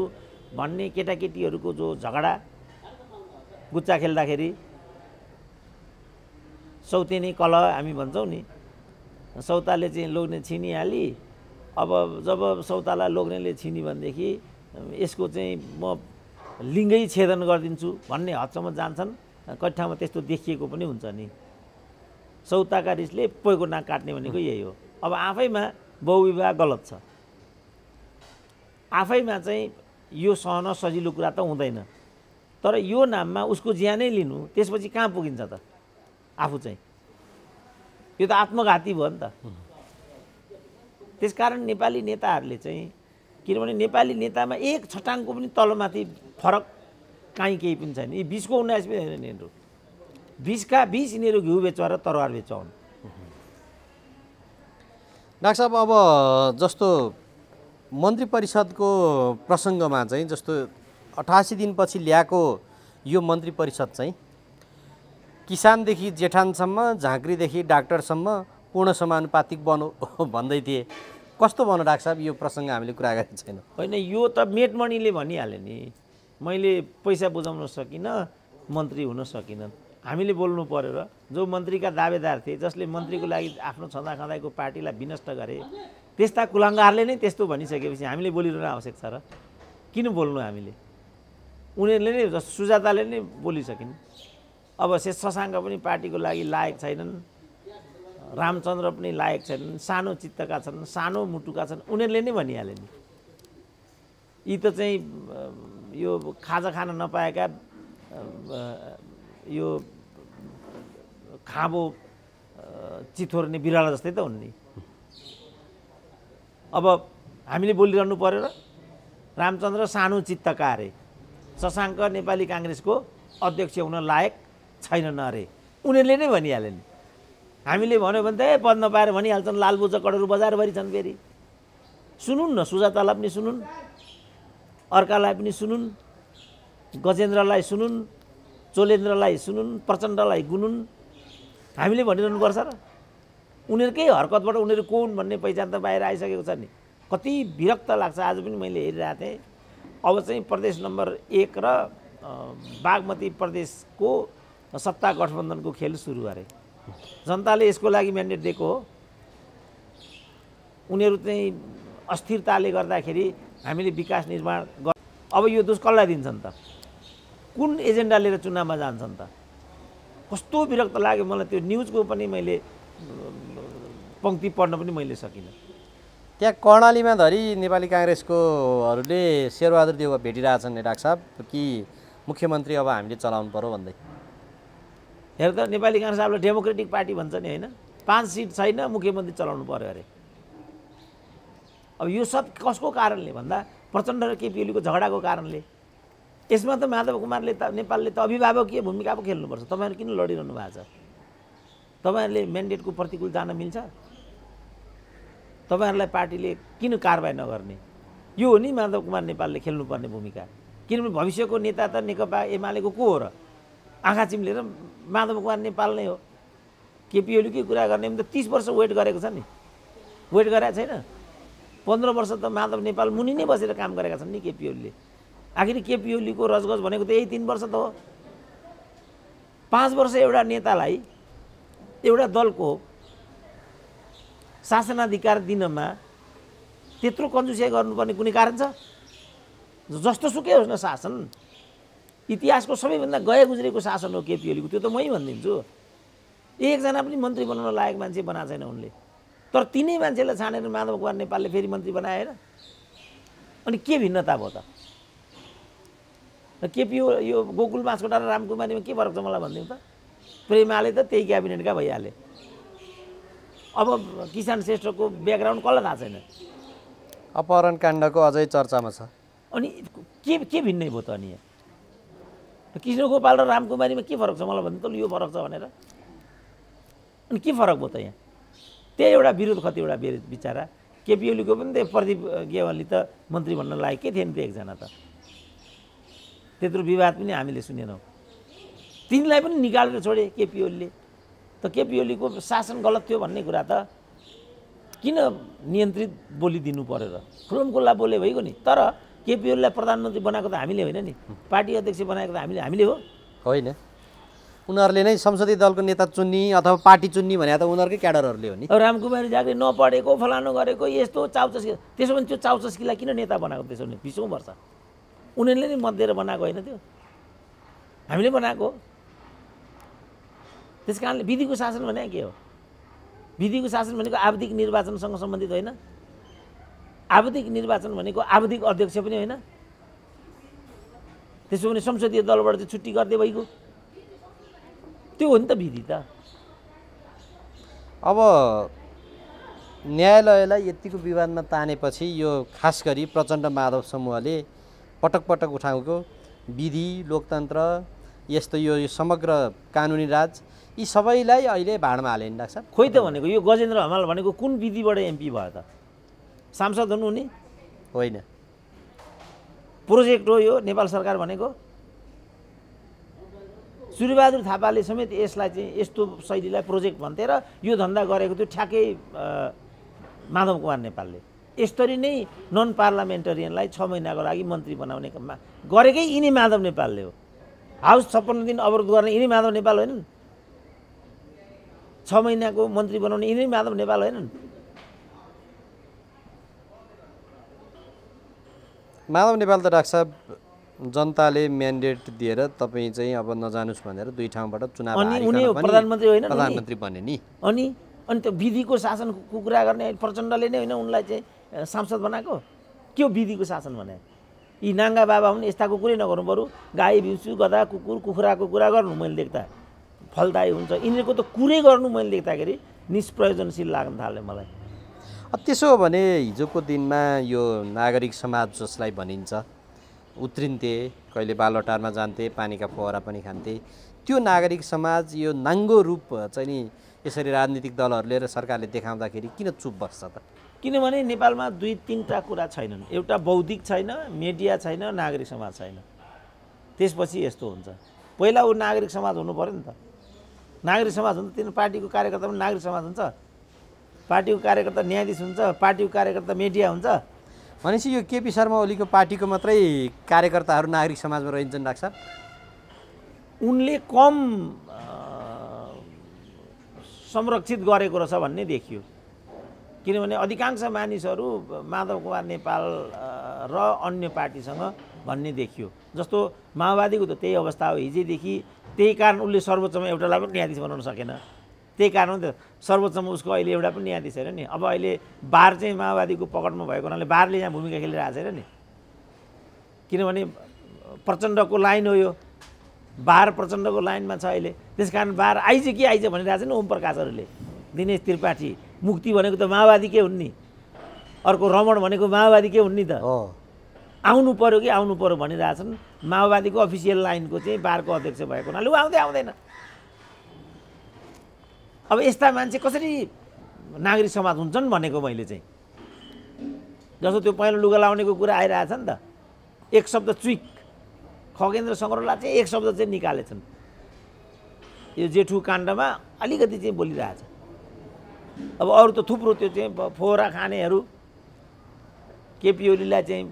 भन्ने केटाकेटीहरूको जो झगडा, गुच्चा खेल्दाखेरि सौतेनी कलह हामी भन्छौँ नि, सौताले चाहिँ लोग्ने छिनिहाली। अब जब सौतालाई लोग्नेले छिनी भनेदेखि यसको चाहिँ म लिङ्गै छेदन गरिदिन्छु भन्ने हदसम्म जान्छन्। कति ठाउँमा त्यस्तो देखिएको पनि हुन्छ नि। सौताका रिसले पोइको नाक काट्ने भनेको यही हो। अब आफैमा बहुविवाह गलत छ, आफैमा चाहिँ यो सहन सजिलो कुरा त हुँदैन। तर यो नाममा उसको ज्यानै लिनु, त्यसपछि कहाँ पुगिन्छ त आफू चाहिँ? यो त आत्मघाती भयो नि त। त्यसकारण नेपाली नेताहरूले चाहिँ, किनभने नेपाली नेतामा एक छटाङको पनि तलमाथि फरक काहीँ केही पनि छैन। यी 20को 19 पनि होइन यिनीहरू। 20का 20 यिनीहरू घिउ बेचुवा र तरवार बेचुवा हुन्। डाक्टर साहब, अब जस्तो मन्त्री परिषदको प्रसङ्गमा चाहिँ जस्तो 88 दिनपछि ल्याएको यो मन्त्री परिषद चाहिँ किसानदेखि जेठानसम्म झाँक्रीदेखि डाक्टरसम्म पूर्ण समानुपातिक बनो भन्दै थिए। कस्तो भन्नु डाक्टर साहब, यो प्रसङ्ग हामीले कुरा गरेको छैन। होइन, यो त मेटमणिले भनिहाल्यो नि, मैले पैसा बुझाउन सकिनँ, मन्त्री हुन सकिनँ। हामीले बोल्नु पर्यो र जो मन्त्रीका दावेदार थिए, जसले मन्त्रीको लागि आफ्नो छँदा खँदाको पार्टीलाई विनष्ट गरे, त्यस्ता कुलङ्गारले नै त्यस्तो भनिसकेपछि हामीले बोलिरहनु आवश्यक छ र? किन बोल्नु हामीले? उनीहरूले नै, सुजाताले नै बोलिसकिन्। अब शशाङ्क पनि पार्टीको लागि लायक छैनन्, रामचन्द्र पनि लायक छैनन्, सानो चित्तका छन्, सानो मुटुका छन्, उनीहरूले नै भनिहाले नि। यी त चाहिँ यो खाजा खान नपाएका यो खाँबो चिथोर्ने बिरालो जस्तै त हुन् नि। अब हामीले बोलिरहनु पर्यो र? रामचन्द्र सानो चित्तका अरे, शशाङ्क नेपाली काङ्ग्रेसको अध्यक्ष हुन लायक छैनन् अरे, उनीहरूले नै भनिहाले नि। हामीले भन्यो भने त पद नपाएर भनिहाल्छन्, लालबुचा करोडहरू बजारभरि छन्। फेरि सुनुन् न, सुजातालाई पनि सुनुन्, अर्कालाई पनि सुनुन्, गजेन्द्रलाई सुनुन्, चोलेन्द्रलाई सुनुन्, प्रचण्डलाई गुनुन्। हामीले भनिरहनुपर्छ र? उनीहरूकै हरकतबाट उनीहरू कोन भन्ने पहिचान त बाहिर आइसकेको छ नि। कति विरक्त लाग्छ। आज पनि मैले हेरिरहेको थिएँ, अब चाहिँ प्रदेश नम्बर 1 र बागमती प्रदेशको सत्ता गठबन्धनको खेल सुरु गरे। जनताले यसको लागि म्यान्डेट दिएको हो। उनीहरू चाहिँ अस्थिरताले गर्दाखेरि हामीले विकास निर्माण अब यो दोष कसलाई दिन्छन् त? कुन एजेन्डा लिएर चुनावमा जान्छन् त? कस्तो विरक्त लाग्यो मलाई। त्यो न्युजको पनि मैले पङ्क्ति पढ्न पनि मैले सकिनँ। त्यहाँ कर्णालीमा धरि नेपाली काङ्ग्रेसकोहरूले शेरबहादुर देउवा भेटिरहेछन् नि डाक्टर साहब, कि मुख्यमन्त्री अब हामीले चलाउनु पर्यो भन्दै। हेर त, नेपाली काङ्ग्रेस आफूलाई डेमोक्रेटिक पार्टी भन्छ नि, होइन? 5 सिट छैन, मुख्यमन्त्री चलाउनु पर्यो अरे। अब यो सब कसको कारणले भन्दा प्रचण्ड र केपी ओलीको झगडाको कारणले। यसमा त माधव कुमारले त, नेपालले त अभिभावकीय भूमिका पो खेल्नुपर्छ। तपाईँहरू किन लडिरहनु भएको छ? तपाईँहरूले म्यान्डेटको प्रतिकूल जान मिल्छ? तपाईँहरूलाई पार्टीले किन कारबाही नगर्ने? यो हो नि माधव कुमार नेपालले खेल्नुपर्ने भूमिका। किनभने भविष्यको नेता त नेकपा एमालेको को हो र? आँखा चिम्लेर माधव कुमार नेपाल नै हो। केपी ओलीकै कुरा गर्ने भने त 30 वर्ष वेट गरेको छ नि, वेट गरेको छैन? 15 वर्ष त माधव नेपाल मुनि नै बसेर काम गरेका छन् नि केपी ओलीले। आखिर केपी ओलीको रजगज भनेको त यही 3 वर्ष त हो। 5 वर्ष एउटा नेतालाई एउटा दलको शासनाधिकार दिनमा त्यत्रो कन्जुसिया गर्नुपर्ने कुनै कारण छ? जस्तो सुकै होस् न शासन, इतिहासको सबैभन्दा गए गुज्रेको शासन हो केपी ओलीको, त्यो त मै भनिदिन्छु। एकजना पनि मन्त्री बनाउन लायक मान्छे बनाएको छैन उनले। तर तिनै मान्छेलाई छानेर माधव कुमार नेपालले फेरि मन्त्री बनाए होइन? अनि के भिन्नता भयो त? केपी यो गोकुल बाँसकोटा र रामकुमारीमा के फरक छ मलाई भनिदिउँ त? प्रेमाले त त्यही क्याबिनेटका भइहाले। अब किसान श्रेष्ठको ब्याकग्राउन्ड कसलाई थाहा छैन? अपहरण काण्डको अझै चर्चामा छ। अनि के भिन्नै भयो त? अनि कृष्ण गोपाल र रामकुमारीमा के फरक छ मलाई भन्नु त? यो फरक छ भनेर। अनि के फरक भयो त यहाँ? त्यही एउटा विरोध कतिवटा बिचारा। केपी ओलीको पनि त प्रदीप गेवाली त मन्त्री भन्न लायक के थिएन त एकजना त? त्यत्रो विवाद पनि हामीले सुनेनौँ। तिनलाई पनि निकालेर छोडे केपी ओलीले। त केपी ओलीको शासन गलत थियो भन्ने कुरा त किन नियन्त्रित बोलिदिनु पर्यो र? खुलमखुल्ला बोले भइगयो नि। तर केपी ओलीलाई प्रधानमन्त्री बनाएको त हामीले होइन नि, पार्टी अध्यक्ष बनाएको त हामीले हो होइन? उनीहरूले नै संसदीय दलको नेता चुन्ने अथवा पार्टी चुन्ने भने त उनीहरूकै क्याडरहरूले हो नि। रामकुमारी झाँक्री नपढेको, फलानु गरेको, यस्तो चाउचस्की। त्यसो भने त्यो चाउचस्कीलाई किन नेता बनाएको? त्यसो भने 20औं वर्ष उनीहरूले नै मत दिएर बनाएको होइन, त्यो हामीले बनाएको। त्यस कारणले विधिको शासन भने के हो? विधिको शासन भनेको आवधिक निर्वाचनसँग सम्बन्धित होइन। आवधिक निर्वाचन भनेको आवधिक अध्यक्ष पनि होइन। त्यसो भने संसदीय दलबाट चाहिँ छुट्टी गर्दै भइगयो, त्यो हो नि त विधि त। अब न्यायालयलाई यतिको विवादमा तानेपछि यो खास गरी प्रचण्ड माधव समूहले पटक पटक उठाएको विधि, लोकतन्त्र, यस्तो यो समग्र कानुनी राज, यी सबैलाई अहिले भाडमा हाले नि डाक्टर साहब। खोइ त भनेको यो गजेन्द्र हमाल भनेको कुन विधिबाट एमपी भयो त? सांसद हुनु नि? होइन। प्रोजेक्ट हो यो नेपाल सरकार भनेको। सूर्यबहादुर थापाले समेत यसलाई चाहिँ यस्तो शैलीलाई प्रोजेक्ट भन्थे र यो धन्दा गरेको थियो ठ्याक्कै माधव कुमार नेपालले। यसरी नै नन पार्लियामेन्टरियनलाई 6 महिनाको लागि मन्त्री बनाउने गरेकै यिनी माधव नेपालले हो। हाउस 56 दिन अवरोध गर्ने यिनी माधव नेपाल होइनन्? 6 महिनाको मन्त्री बनाउने यिनी माधव नेपाल होइनन्? माधव नेपाल त डाक्टर साहब जनताले म्यान्डेट दिएर तपाईँ चाहिँ अब नजानुस् भनेर 2 ठाउँबाट चुनाव हारिकन पनि प्रधानमन्त्री होइन, प्रधानमन्त्री बने नि। अनि त्यो विधिको शासनको कुरा गर्ने प्रचण्डले नै होइन उनलाई चाहिँ सांसद बनाएको? के हो विधिको शासन भने? यी नाङ्गा बाबा हुन्, यस्ताको कुरै नगर्नु, बरु गाई बिउँसु गधा कुकुर कुखुराको कुरा गर्नु मैले देख्दा फलदायी हुन्छ। यिनीहरूको त कुरै गर्नु मैले देख्दाखेरि निष्प्रयोजनशील लाग्न थाल्यो मलाई। त्यसो हो भने हिजोको दिनमा यो नागरिक समाज जसलाई भनिन्छ उत्रिन्थे, कहिले बालुवाटारमा जान्थे, पानीका फोहरा पनि खान्थे, त्यो नागरिक समाज यो नाङ्गो रूप चाहिँ नि यसरी राजनीतिक दलहरूले र सरकारले देखाउँदाखेरि किन चुप बस्छ त? किनभने नेपालमा 2-3टा कुरा छैनन्। एउटा बौद्धिक छैन, मिडिया छैन, नागरिक समाज छैन। त्यसपछि यस्तो हुन्छ। पहिला ऊ नागरिक समाज हुनु पर्यो नि त। नागरिक समाज हुन्छ तिनीहरू पार्टीको कार्यकर्ता पनि नागरिक समाज हुन्छ, पार्टीको कार्यकर्ता न्यायाधीश हुन्छ, पार्टीको कार्यकर्ता मिडिया हुन्छ। भनेपछि यो केपी शर्मा ओलीको पार्टीको मात्रै कार्यकर्ताहरू नागरिक समाजमा रहन्छन् डाक्टर साहब? उनले कम संरक्षित गरेको रहेछ भन्ने देखियो। किनभने अधिकांश मानिसहरू माधव कुमार नेपाल र अन्य पार्टीसँग भन्ने देखियो। जस्तो माओवादीको त त्यही अवस्था हो हिजैदेखि। त्यही कारण उसले सर्वोच्चमा एउटालाई पनि न्यायाधीश बनाउन सकेन। त्यही कारण त सर्वोच्चमा उसको अहिले एउटा पनि न्यायाधीश छैन नि। अब अहिले बार चाहिँ माओवादीको पकडमा भएको हुनाले बारले यहाँ भूमिका खेलिरहेको छैन नि। किनभने प्रचण्डको लाइन हो यो, बार प्रचण्डको लाइनमा छ अहिले। त्यस कारण बार आइज कि आइज भनिरहेको छ नि ओम प्रकाशहरूले। दिनेश त्रिपाठी मुक्ति भनेको त माओवादी के हुन् नि, अर्को रमण भनेको माओवादी के हुन् नि त। आउनु पर्यो कि आउनु पर्यो भनिरहेछन्। माओवादीको अफिसियल लाइनको चाहिँ बारको अध्यक्ष भएको हुनाले ऊ आउँदैन। अब यस्ता मान्छे कसरी नागरिक समाज हुन्छन् भनेको मैले चाहिँ। जस्तो त्यो पहिलो लुगा लाउनेको कुरा आइरहेछ नि त, एक शब्द चुइक खगेन्द्र शङ्करलाई चाहिँ एक शब्द चाहिँ निकालेछन्। यो जेठु काण्डमा अलिकति चाहिँ बोलिरहेछ। अब अरू त थुप्रो त्यो चाहिँ फोहरा खानेहरू, केपी ओलीलाई चाहिँ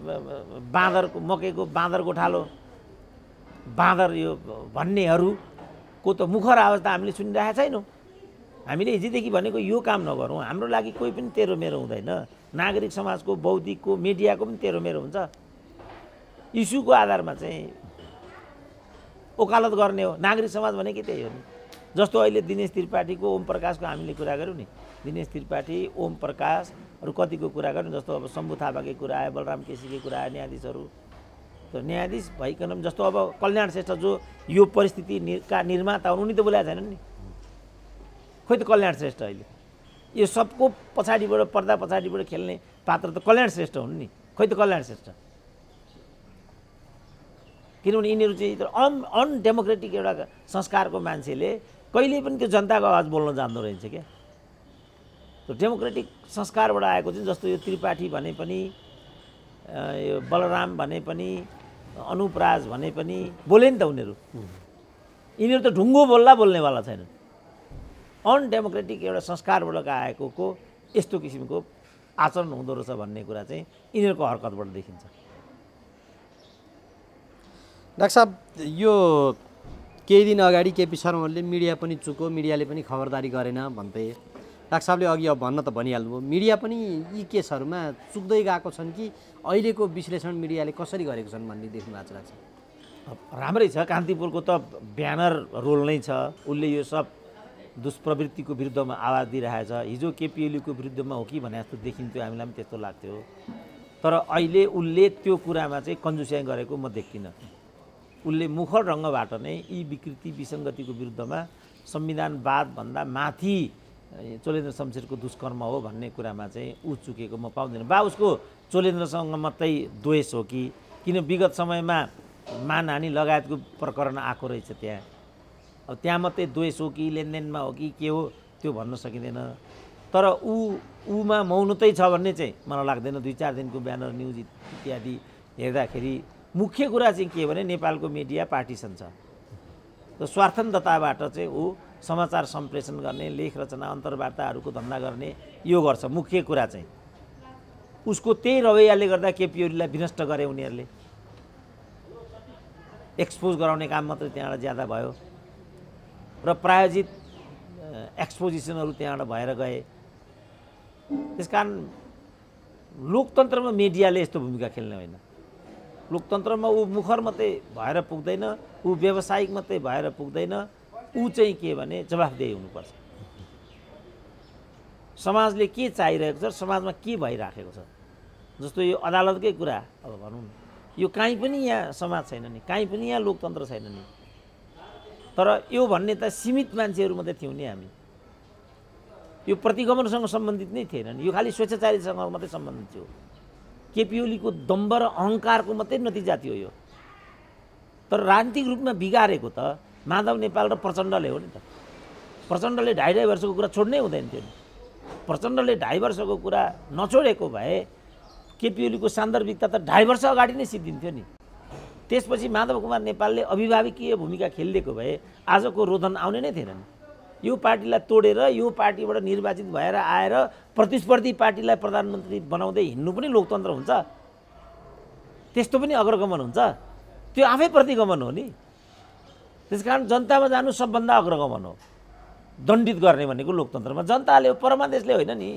बाँदरको मकैको बाँदरको ठालो बाँदर यो भन्नेहरूको त मुखर आवाज त हामीले सुनिरहेका छैनौँ। हामीले हिजोदेखि भनेको यो काम नगरौँ, हाम्रो लागि कोही पनि तेरो मेरो हुँदैन। नागरिक समाजको, बौद्धिकको, मिडियाको पनि तेरो मेरो हुन्छ। इस्युको आधारमा चाहिँ वकालत गर्ने हो। नागरिक समाज भनेकै त्यही हो नि। जस्तो अहिले दिनेश त्रिपाठीको, ओम प्रकाशको हामीले कुरा गऱ्यौँ नि। दिनेश त्रिपाठी, ओम प्रकाश अरू कतिको कुरा गऱ्यौँ। जस्तो अब शम्भु थापाकै कुरा आयो, बलराम केसीकै कुरा आयो, न्यायाधीशहरू। त्यो न्यायाधीश भइकन जस्तो अब कल्याण श्रेष्ठ जो यो परिस्थितिका निर्माता हुन्, उनी त बोलेका छैनन् नि। खोइ त कल्याण श्रेष्ठ अहिले यो सबको पछाडिबाट, पर्दा पछाडिबाट खेल्ने पात्र त कल्याण श्रेष्ठ हुन् नि। खोइ त कल्याण श्रेष्ठ। किनभने यिनीहरू चाहिँ अनडेमोक्रेटिक एउटा संस्कारको मान्छेले कहिले पनि त्यो जनताको आवाज बोल्न जान्दो रहेछ क्या। त्यो डेमोक्रेटिक संस्कारबाट आएको चाहिँ जस्तो यो त्रिपाठी भने पनि, यो बलराम भने पनि, अनुपराज भने पनि बोले नि त उनीहरू। यिनीहरू त ढुङ्गो बोल्नेवाला छैनन्। अनडेमोक्रेटिक एउटा संस्कारबाट आएको यस्तो किसिमको आचरण हुँदो रहेछ भन्ने कुरा चाहिँ यिनीहरूको हरकतबाट देखिन्छ। डाक्टर साहब, यो केही दिन अगाडि केपी शर्मा ओलीले मिडिया पनि चुक्यो, मिडियाले पनि खबरदारी गरेन भन्थे। डाक्टर साहबले अघि अब भन्न त भनिहाल्नुभयो, मिडिया पनि यी केसहरूमा चुक्दै गएको छन् कि अहिलेको विश्लेषण मिडियाले कसरी गरेको छन् भन्ने देख्नु भएको छ डाक्टर साहब? राम्रै छ। कान्तिपुरको त ब्यानर रोल नै छ। उसले यो सब दुष्प्रवृत्तिको विरुद्धमा आवाज दिइरहेछ। हिजो केपी ओलीको विरुद्धमा हो कि भने जस्तो देखिन्थ्यो, हामीलाई पनि त्यस्तो लाग्थ्यो। तर अहिले उसले त्यो कुरामा चाहिँ कन्जुस्याइ गरेको म देख्दिनँ। उसले मुखर ढङ्गबाट नै यी विकृति विसङ्गतिको विरुद्धमा संविधानवादभन्दा माथि चोलेन्द्र शमशेरको दुष्कर्म हो भन्ने कुरामा चाहिँ ऊ चुकेको म पाउँदिनँ। बा उसको चोलेन्द्रसँग मात्रै द्वेष हो कि किन विगत समयमा मानहानि लगायतको प्रकरण आएको रहेछ त्यहाँ। अब त्यहाँ मात्रै द्वेष हो कि लेनदेनमा हो कि के हो त्यो भन्न सकिँदैन। तर ऊमा मौनतै छ भन्ने चाहिँ मलाई लाग्दैन। 2-4 दिनको ब्यानर न्युज इत्यादि हेर्दाखेरि मुख्य कुरा चाहिँ के भने नेपालको मिडिया पार्टिसन छ। त स्वार्थन्तताबाट चाहिँ ऊ समाचार सम्प्रेषण गर्ने, लेख रचना, अन्तर्वार्ताहरूको धन्दा गर्ने यो गर्छ। मुख्य कुरा चाहिँ उसको त्यही रवैयाले गर्दा केपी ओलीलाई विनष्ट गरे उनीहरूले। एक्सपोज गराउने काम मात्रै त्यहाँबाट ज्यादा भयो र प्रायोजित एक्सपोजिसनहरू त्यहाँबाट भएर गए। त्यसकारण लोकतन्त्रमा मिडियाले यस्तो भूमिका खेल्ने होइन। लोकतन्त्रमा ऊ मुखर मात्रै भएर पुग्दैन, ऊ व्यावसायिक मात्रै भएर पुग्दैन, ऊ चाहिँ के भने जवाफदेही हुनुपर्छ। समाजले के चाहिरहेको छ, समाजमा के भइराखेको छ, जस्तो यो अदालतकै कुरा अब भनौँ न, यो कहीँ पनि यहाँ समाज छैन नि, कहीँ पनि यहाँ लोकतन्त्र छैन नि। तर यो भन्ने त सीमित मान्छेहरू मात्रै थियौँ नि हामी। यो प्रतिगमनसँग सम्बन्धित नै थिएन नि, यो खालि स्वेच्छाचारीसँग मात्रै सम्बन्धित थियो। केपी ओलीको दम्ब र अहङ्कारको मात्रै नतिजा थियो यो। तर राजनीतिक रूपमा बिगारेको त माधव नेपाल र प्रचण्डले हो नि त। प्रचण्डले 2.5 वर्षको कुरा छोड्नै हुँदैन थियो नि। प्रचण्डले 2.5 वर्षको कुरा नछोडेको भए केपी ओलीको सान्दर्भिकता त 2.5 वर्ष अगाडि नै सिद्धिन्थ्यो नि। त्यसपछि माधव कुमार नेपालले अभिभावकीय भूमिका खेलिदिएको भए आजको रोदन आउने नै थिएन नि। यो पार्टीलाई तोडेर यो पार्टीबाट निर्वाचित भएर आएर प्रतिस्पर्धी पार्टीलाई प्रधानमन्त्री बनाउँदै हिँड्नु पनि लोकतन्त्र हुन्छ? त्यस्तो पनि अग्रगमन हुन्छ? त्यो आफै प्रतिगमन हो नि। त्यसकारण जनतामा जानु सबभन्दा अग्रगमन हो। दण्डित गर्ने भनेको लोकतन्त्रमा जनताले, परमादेशले होइन नि।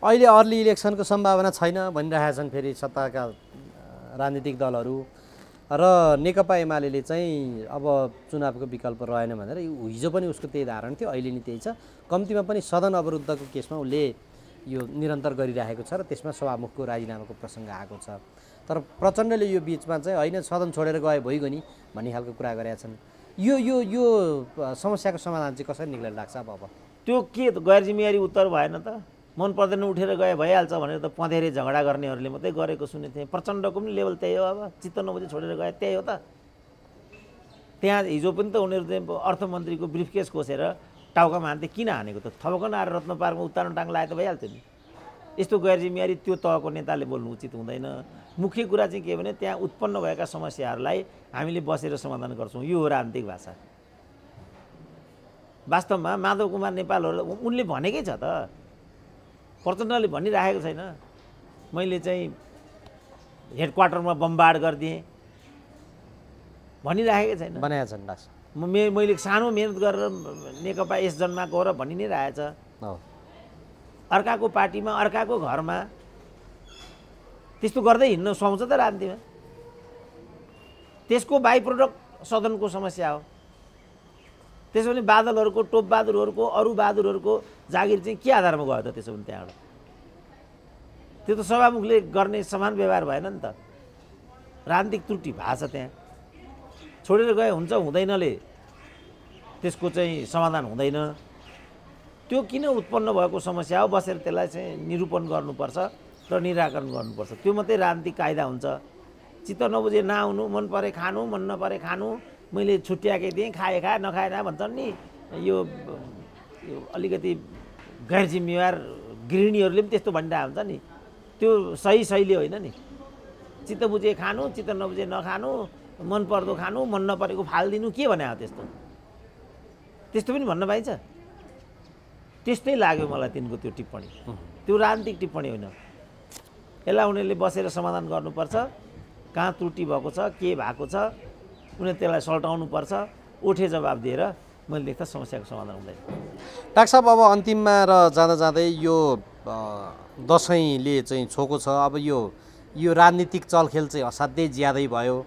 अहिले अर्ली इलेक्सनको सम्भावना छैन भनिरहेका छन् फेरि सत्ताका राजनीतिक दलहरू र नेकपा एमाले चाहिँ अब चुनावको विकल्प रहेन भनेर हिजो पनि उसको त्यही धारणा थियो, अहिले नि त्यही छ। कम्तीमा पनि सदन अवरुद्धको केसमा उसले यो निरन्तर गरिरहेको छ र त्यसमा सभामुखको राजीनामाको प्रसङ्ग आएको छ। तर प्रचण्डले यो बिचमा चाहिँ होइन सदन छोडेर गए भइगयो नि भन्ने खालको कुरा गरेका छन्। यो यो यो समस्याको समाधान चाहिँ कसरी निक्लेर लाग्छ? अब त्यो के गैर जिम्मेवारी उत्तर भएन त? मन पर्दैन उठेर गए भइहाल्छ भनेर त पँधेरे झगडा गर्नेहरूले मात्रै गरेको सुनेको थिएँ। प्रचण्डको पनि लेभल त्यही हो। अब चित्त नबुझे छोडेर गए त्यही हो त। त्यहाँ हिजो पनि त उनीहरू चाहिँ अर्थमन्त्रीको ब्रिफकेस खोसेर टाउकामा हान्थे। किन हानेको त? थपकन आएर रत्न पार्कमा उत्तानो टाङ लाए त भइहाल्थ्यो नि। यस्तो गैर जिम्मेवारी त्यो तहको नेताले बोल्नु उचित हुँदैन। मुख्य कुरा चाहिँ के भने त्यहाँ उत्पन्न भएका समस्याहरूलाई हामीले बसेर समाधान गर्छौँ। यो हो राजनीतिक भाषा। वास्तवमा माधव कुमार नेपालहरू उनले भनेकै छ त। प्रचण्डले भनिराखेको छैन मैले चाहिँ हेडक्वार्टरमा बमबार्ड गरिदिएँ भनिराखेकै छैन। बनाएका छन् दास। मैले सानो मेहनत गरेर नेकपा यस जन्माको हो र भनि नै रहेछ। अर्काको पार्टीमा अर्काको घरमा त्यस्तो गर्दै हिँड्न सुहाउँछ त राजनीतिमा? त्यसको बाई प्रोडक्ट सदनको समस्या हो। त्यसो भने बादलहरूको, टोप बहादुरहरूको, अरू बहादुरहरूको जागिर चाहिँ के आधारमा गयो त? त्यसो भने त्यहाँबाट त्यो त सभामुखले गर्ने समान व्यवहार भएन नि त। राजनीतिक त्रुटि भएको छ त्यहाँ। छोडेर गए हुन्छ हुँदैनले त्यसको चाहिँ समाधान हुँदैन। त्यो किन उत्पन्न भएको समस्या हो बसेर त्यसलाई चाहिँ निरूपण गर्नुपर्छ र निराकरण गर्नुपर्छ। त्यो मात्रै राजनीतिक कायदा हुन्छ। चित्त नबुझे नआउनु, मन परे खानु, मन नपरे खानु, मैले छुट्याएकै दिएँ, खाए खाए नखाएन भन्छन् नि। यो अलिकति गैर जिम्मेवार गृहिणीहरूले पनि त्यस्तो भनिरहेको हुन्छ नि। त्यो सही शैली होइन नि। चित्त बुझे खानु, चित्त नबुझे नखानु, मन पर्दो खानु, मन नपरेको फालिदिनु, के भने हो त्यस्तो? त्यस्तो पनि भन्न पाइन्छ? त्यस्तै लाग्यो मलाई तिनको त्यो टिप्पणी। त्यो राजनीतिक टिप्पणी होइन। यसलाई उनीहरूले बसेर समाधान गर्नुपर्छ। कहाँ त्रुटि भएको छ, के भएको छ, उनीहरूले त्यसलाई सल्टाउनुपर्छ। उठे जवाब दिएर मैले देख्दा समस्याको समाधान हुँदैन। डाक्टर साहब अब अन्तिममा र जाँदा जाँदै यो दसैँले चाहिँ छोको छ। अब यो राजनीतिक चलखेल चाहिँ असाध्यै ज्यादै भयो।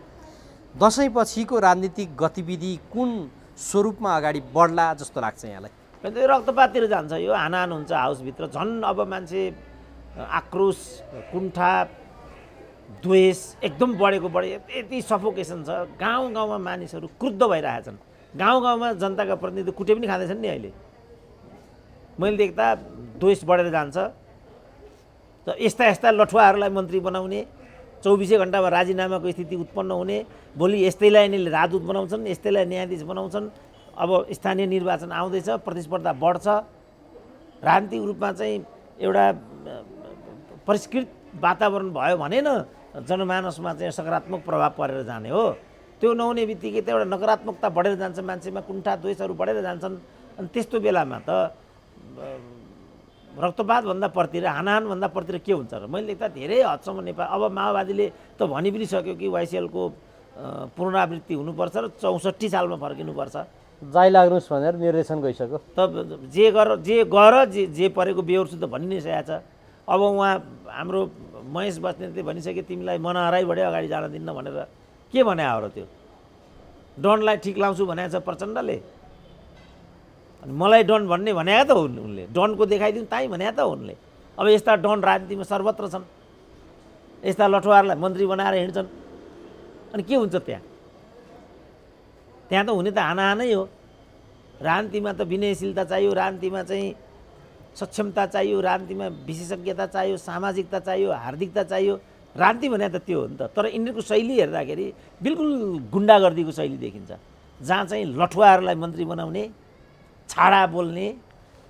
दसैँपछिको राजनीतिक गतिविधि कुन स्वरूपमा अगाडि बढ्ला जस्तो लाग्छ यहाँलाई? रक्तपाततिर जान्छ यो। हानाहान हुन्छ हाउसभित्र। झन् अब मान्छे आक्रोश, कुण्ठा, द्वेष एकदम बढेको बढे। यति सफोकेसन छ। गाउँ गाउँमा मानिसहरू क्रुद्ध भइरहेछन्। गाउँ गाउँमा जनताका प्रतिनिधि कुटे पनि खाँदैछन् नि अहिले। मैले देख्दा द्वेष बढेर जान्छ। त यस्ता यस्ता लठुवाहरूलाई मन्त्री बनाउने, 24 घण्टामा राजीनामाको स्थिति उत्पन्न हुने, भोलि यस्तैलाई यिनीहरूले राजदूत बनाउँछन्, यस्तैलाई न्यायाधीश बनाउँछन्। अब स्थानीय निर्वाचन आउँदैछ, प्रतिस्पर्धा बढ्छ। राजनीतिक रूपमा चाहिँ एउटा परिष्कृत वातावरण भयो भने न जनमानसमा चाहिँ सकारात्मक प्रभाव परेर जाने हो। त्यो नहुने बित्तिकै त एउटा नकारात्मकता बढेर जान्छ, मान्छेमा कुण्ठा द्वेषहरू बढेर जान्छन्। अनि त्यस्तो बेलामा त रक्तपातभन्दा प्रतिर, हानाहानभन्दा प्रतिर के हुन्छ र? मैले देख्दा धेरै हदसम्म नेपाल अब माओवादीले त भनि पनि सक्यो कि वाइसिएलको पुनरावृत्ति हुनुपर्छ र 64 सालमा फर्किनुपर्छ। जाइ लाग्नुहोस् भनेर निर्देशन गइसक्यो। त जे परेको बेहोर्छु त भनि नै सकेको छ। अब उहाँ हाम्रो महेश बस्नेतले भनिसके तिमीलाई मनहराइबाटै अगाडि जान दिन्न भनेर के भने हो र? त्यो डनलाई ठिक लाउँछु भनेको छ प्रचण्डले। अनि मलाई डन भन्ने भनेको त हो उनले, डनको देखाइदिउँ ताई भनेको त हो उनले। अब यस्ता डन राजनीतिमा सर्वत्र छन्, यस्ता लठुवारलाई मन्त्री बनाएर हिँड्छन्। अनि के हुन्छ त्यहाँ? त्यहाँ त हुने त हानाहानै हो। राजनीतिमा त विनयशीलता चाहियो, राजनीतिमा चाहिँ सक्षमता चाहियो, राजनीतिमा विशेषज्ञता चाहियो, सामाजिकता चाहियो, हार्दिकता चाहियो। राजनीति भने त त्यो हो नि त। तर यिनीहरूको शैली हेर्दाखेरि बिल्कुल गुन्डागर्दीको शैली देखिन्छ, जहाँ चाहिँ लठुवाहरूलाई मन्त्री बनाउने, छाडा बोल्ने,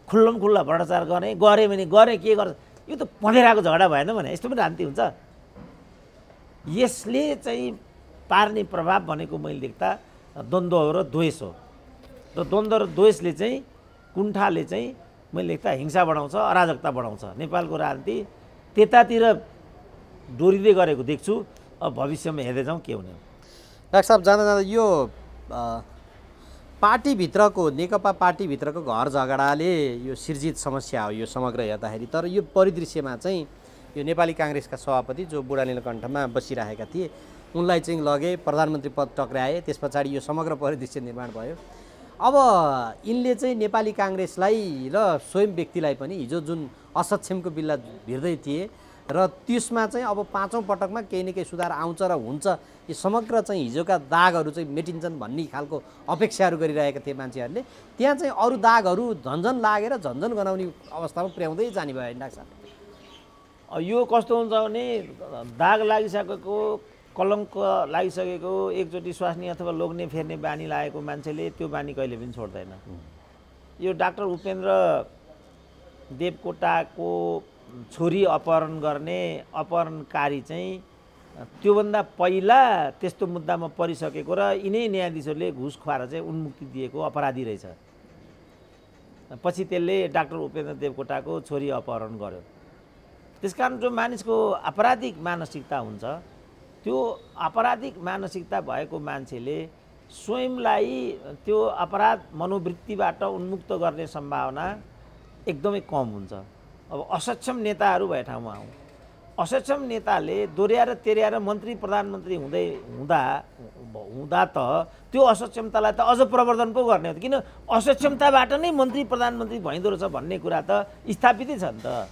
खुल्लम खुल्ला भ्रष्टाचार गर्ने, गऱ्यो भने गरे के गर्छ? यो त पँधेराको झगडा भएन भने यस्तो पनि राजनीति हुन्छ? यसले चाहिँ पार्ने प्रभाव भनेको मैले देख्दा द्वन्द्व हो र द्वेष हो। र द्वन्द्व र द्वेषले चाहिँ, कुण्ठाले चाहिँ मैले देख्दा हिंसा बढाउँछ, अराजकता बढाउँछ। नेपालको राजनीति त्यतातिर डोरिँदै गरेको देख्छु। अब भविष्यमा हेर्दै जाउँ के हुने हो। डाक्टर साहब, जाँदा जाँदा यो पार्टीभित्रको, नेकपा पार्टीभित्रको घर झगडाले यो सिर्जित समस्या हो यो समग्र हेर्दाखेरि। तर यो परिदृश्यमा चाहिँ यो नेपाली काङ्ग्रेसका सभापति जो बुढा नीलकण्ठमा बसिरहेका थिए, उनलाई चाहिँ लगे, प्रधानमन्त्री पद टक्राए, त्यस पछाडि यो समग्र परिदृश्य निर्माण भयो। अब यिनले चाहिँ नेपाली काङ्ग्रेसलाई र स्वयं व्यक्तिलाई पनि हिजो जुन असक्षमको बिल्ला भिर्दै थिए र त्यसमा चाहिँ अब पाँचौँ पटकमा केही न केही सुधार आउँछ र हुन्छ, यो समग्र चाहिँ हिजोका दागहरू चाहिँ मेटिन्छन् भन्ने खालको अपेक्षाहरू गरिरहेका थिए मान्छेहरूले। त्यहाँ चाहिँ अरू दागहरू झन्झन लागेर झन्झन गनाउने अवस्थामा पुर्याउँदै जाने भयो डाक्टर साहब। यो कस्तो हुन्छ भने दाग लागिसकेको, कलङ्क लागिसकेको, एकचोटि स्वास्नी अथवा लोग्ने फेर्ने बानी लागेको मान्छेले त्यो बानी कहिले पनि छोड्दैन। यो डाक्टर उपेन्द्र देवकोटाको छोरी अपहरण गर्ने अपहरणकारी चाहिँ त्योभन्दा पहिला त्यस्तो मुद्दामा परिसकेको र यिनै न्यायाधीशहरूले घुस खुवाएर चाहिँ उन्मुक्ति दिएको अपराधी रहेछ। पछि त्यसले डाक्टर उपेन्द्र देवकोटाको छोरी अपहरण गर्यो। त्यसकारण जो मानिसको आपराधिक मानसिकता हुन्छ, त्यो आपराधिक मानसिकता भएको मान्छेले स्वयंलाई त्यो अपराध मनोवृत्तिबाट उन्मुक्त गर्ने सम्भावना एकदमै कम हुन्छ। अब असक्षम नेताहरू भए ठाउँमा आउँ, असक्षम नेताले दोहोऱ्याएर तेर्याएर मन्त्री प्रधानमन्त्री हुँदा त त्यो असक्षमतालाई त अझ प्रवर्धन पो गर्ने हो। किन असक्षमताबाट नै मन्त्री प्रधानमन्त्री भइँदो रहेछ भन्ने कुरा त स्थापितै छ नि त।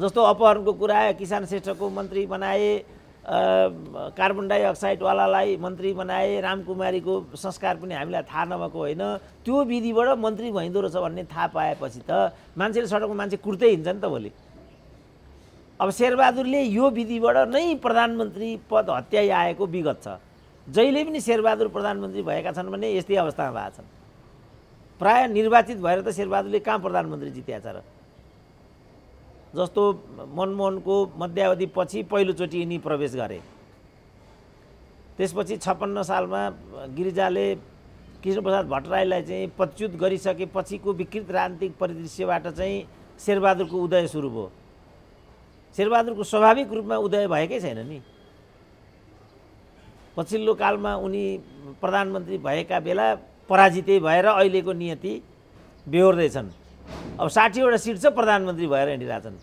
जस्तो अपहरणको कुरा, किसान श्रेष्ठको मन्त्री बनाए, कार्बन डाइअक्साइडवालालाई मन्त्री बनाए, रामकुमारीको संस्कार पनि हामीलाई थाहा नभएको होइन, त्यो विधिबाट मन्त्री भइँदो रहेछ भन्ने थाहा पाएपछि त मान्छेले सडकमा मान्छे कुर्दै हिँड्छ नि त भोलि। अब शेरबहादुरले यो विधिबाट नै प्रधानमन्त्री पद हत्याइ आएको विगत छ। जहिले पनि शेरबहादुर प्रधानमन्त्री भएका छन् भने यस्तै अवस्थामा भएका छन्। प्राय निर्वाचित भएर त शेरबहादुरले कहाँ प्रधानमन्त्री जित्या छ र? जस्तो मनमोहनको मध्यावधि पछि पहिलोचोटि यिनी प्रवेश गरे। त्यसपछि 56 सालमा गिरिजाले कृष्णप्रसाद भट्टराईलाई चाहिँ पदच्युत गरिसकेपछिको विकृत राजनीतिक परिदृश्यबाट चाहिँ शेरबहादुरको उदय सुरु भयो। शेरबहादुरको स्वाभाविक रूपमा उदय भएकै छैन नि। पछिल्लो कालमा उनी प्रधानमन्त्री भएका बेला पराजितै भएर अहिलेको नियति बेहोर्दैछन्। अब 60वटा सिट छ, प्रधानमन्त्री भएर हिँडिरहेछन्।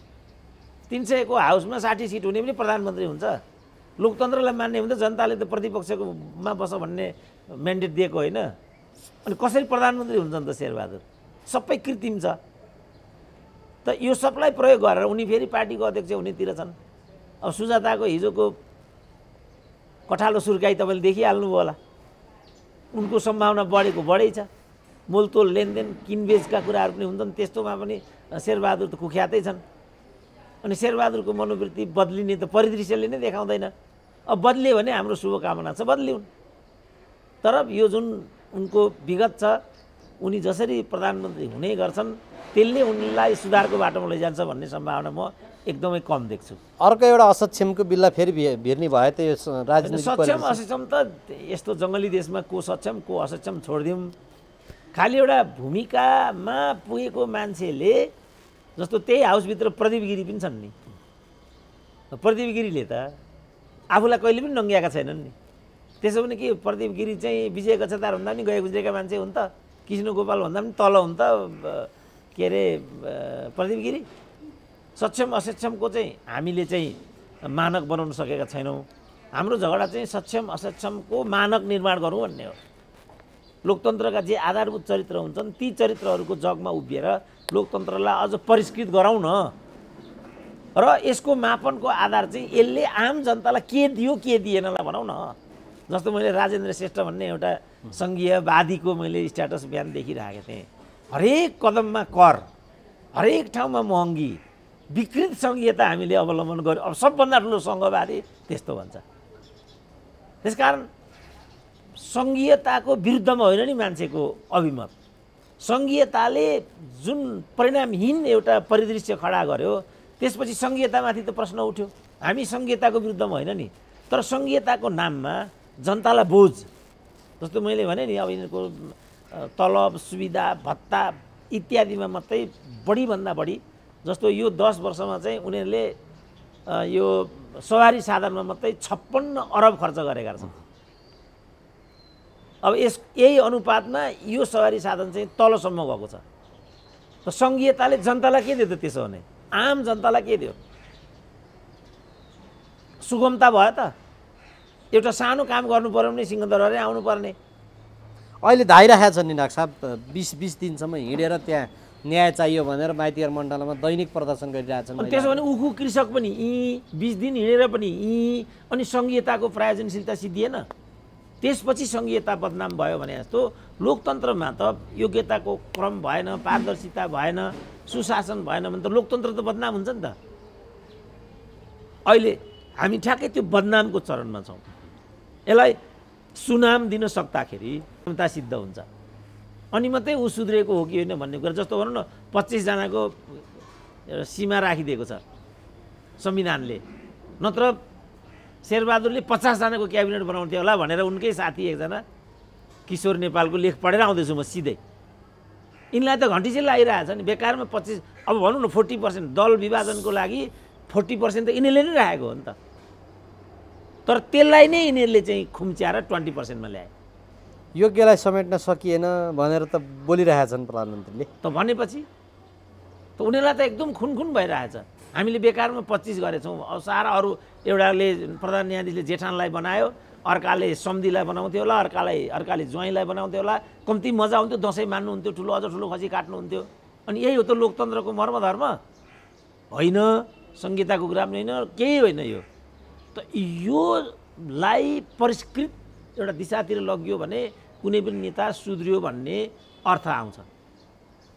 300 को हाउसमा 60 सिट हुने पनि प्रधानमन्त्री हुन्छ। लोकतन्त्रलाई मान्ने भने त जनताले त प्रतिपक्षमा बस भन्ने म्यान्डेट दिएको होइन। अनि कसरी प्रधानमन्त्री हुन्छन् त शेरबहादुर? सबै कृत्रिम छ। त यो सबलाई प्रयोग गरेर उनी फेरि पार्टीको अध्यक्ष हुनेतिर छन्। अब सुजाताको हिजोको कठालो सुर्काई तपाईँले देखिहाल्नुभयो होला। उनको सम्भावना बढेको बढै छ। मोलतोल लेनदेन किनबेचका कुराहरू पनि हुन्छन्, त्यस्तोमा पनि शेरबहादुर त कुख्यातै छन्। अनि शेरबहादुरको मनोवृत्ति बदलिने त परिदृश्यले नै देखाउँदैन। अब बदलियो भने हाम्रो शुभकामना छ, बदलिउन्। तर यो जुन उनको विगत छ, उनी जसरी प्रधानमन्त्री हुने गर्छन् त्यसले उनलाई सुधारको बाटोमा लैजान्छ भन्ने सम्भावना म एकदमै कम देख्छु। अर्को एउटा असक्षमको बिल्ला फेरि भिर्नी भयो त यो राजनीतिक सक्षम असक्षम त यस्तो जङ्गली देशमा को सक्षम को असक्षम छोडिदिउँ। खालि एउटा भूमिकामा पुगेको मान्छेले जस्तो त्यही हाउसभित्र प्रदीप गिरी पनि छन् नि। प्रदीप गिरीले त आफूलाई कहिले पनि नङ्ग्याएका छैनन् नि। त्यसो भने के प्रदीप गिरी चाहिँ विजय गच्छतार भन्दा पनि गए गुज्रेका मान्छे हुन् त? कृष्ण गोपाल भन्दा पनि तल हुन् त के अरे प्रदीप गिरी? सक्षम असक्षमको चाहिँ हामीले चाहिँ मानक बनाउन सकेका छैनौँ। हाम्रो झगडा चाहिँ सक्षम असक्षमको मानक निर्माण गरौँ भन्ने हो। लोकतन्त्रका जे आधारभूत चरित्र हुन्छन् ती चरित्रहरूको जगमा उभिएर लोकतन्त्रलाई अझ परिष्कृत गराउँ न। र यसको मापनको आधार चाहिँ यसले आम जनतालाई के दियो के दिएनलाई भनौँ न। जस्तो मैले राजेन्द्र श्रेष्ठ भन्ने एउटा सङ्घीयवादीको मैले स्ट्याटस बिहान देखिरहेको थिएँ। हरेक कदममा कर, हरेक ठाउँमा महँगी, विकृत सङ्घीयता हामीले अवलम्बन गर्यो। अब सबभन्दा ठुलो सङ्घवादी त्यस्तो भन्छ। त्यसकारण सङ्घीयताको विरुद्धमा होइन नि मान्छेको अभिमत। सङ्घीयताले जुन परिणामहीन एउटा परिदृश्य खडा गर्यो त्यसपछि सङ्घीयतामाथि त प्रश्न उठ्यो। हामी सङ्घीयताको विरुद्धमा होइन नि, तर सङ्घीयताको नाममा जनतालाई बोझ, जस्तो मैले भने नि अब यिनीहरूको तलब सुविधा भत्ता इत्यादिमा मात्रै बढीभन्दा बढी, जस्तो यो 10 वर्षमा चाहिँ उनीहरूले यो सवारी साधनमा मात्रै 56 अरब खर्च गरेका छन्। अब यही अनुपातमा यो सवारी साधन चाहिँ तलसम्म गएको छ। त सङ्घीयताले जनतालाई के दियो त? त्यसो भने आम जनतालाई के दियो? सुगमता भयो त? एउटा सानो काम गर्नु पर्यो भने सिंहदरबारै आउनु पर्ने। अहिले धाइरहेका छन् नि डाक्टर साहब, 20 दिनसम्म हिँडेर त्यहाँ न्याय चाहियो भनेर माइतीघर मण्डलमा दैनिक प्रदर्शन गरिरहेछन्। त्यसो भने उखु कृषक पनि 20 दिन हिँडेर पनि अनि सङ्घीयताको प्रयोजनशीलता सिद्धिएन। त्यसपछि सङ्घीयता बदनाम भयो भने जस्तो लोकतन्त्रमा त योग्यताको क्रम भएन, पारदर्शिता भएन, सुशासन भएन भने त लोकतन्त्र त बदनाम हुन्छ नि त। अहिले हामी ठ्याक्कै त्यो बदनामको चरणमा छौँ। यसलाई सुनाम दिन सक्दाखेरि क्षमता सिद्ध हुन्छ अनि मात्रै ऊ सुध्रेको हो कि होइन भन्ने कुरा। जस्तो भनौँ न 25 जनाको सीमा राखिदिएको छ संविधानले, नत्र शेरबहादुरले 50 जनाको क्याबिनेट बनाउँथ्यो होला भनेर उनकै साथी एकजना किशोर नेपालको लेख पढेर आउँदैछु म सिधै। यिनलाई त घन्टी चाहिँ लागिरहेछ नि बेकारमा 25, अब भनौँ न 40% दल विभाजनको लागि 40% त यिनीहरूले नै राखेको हो नि त। तर त्यसलाई नै यिनीहरूले चाहिँ खुम्च्याएर 20%मा ल्याए। योग्यलाई समेट्न सकिएन भनेर त बोलिरहेका छन् प्रधानमन्त्रीले। त भनेपछि त उनीहरूलाई त एकदम खुनखुन भइरहेछ। हामीले बेकारमा 25 गरेछौँ। अब सारा अरू एउटाले प्रधान न्यायाधीशले जेठानलाई बनायो, अर्काले सम्धिलाई बनाउँथ्यो होला, अर्काले ज्वाइँलाई बनाउँथ्यो होला। कम्ती मजा हुन्थ्यो, दसैँ मान्नुहुन्थ्यो, ठुलो अझ ठुलो खसी काट्नुहुन्थ्यो। अनि यही हो त लोकतन्त्रको मर्मधर्म होइन? संहिताको कुरा पनि होइन, केही होइन यो। त योलाई परिष्कृत एउटा दिशातिर लगियो भने कुनै पनि नेता सुध्रियो भन्ने अर्थ आउँछ।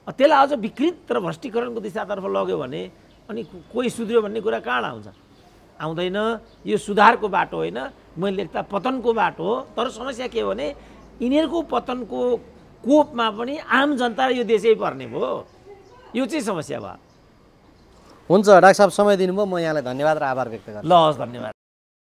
त्यसलाई अझ विकृत र भ्रष्टीकरणको दिशातर्फ लग्यो भने अनि कोही सुध्रियो भन्ने कुरा कहाँ आउँछ? आउँदैन। यो सुधारको बाटो होइन, मैले लेख्दा पतनको बाटो हो। तर समस्या के हो भने यिनीहरूको पतनको कोपमा पनि आम जनता र यो देशै पर्ने भयो। यो चाहिँ समस्या भयो। हुन्छ डाक्टर साहब, समय दिनुभयो। म यहाँलाई धन्यवाद र आभार व्यक्त गर्छु। ल हस्, धन्यवाद।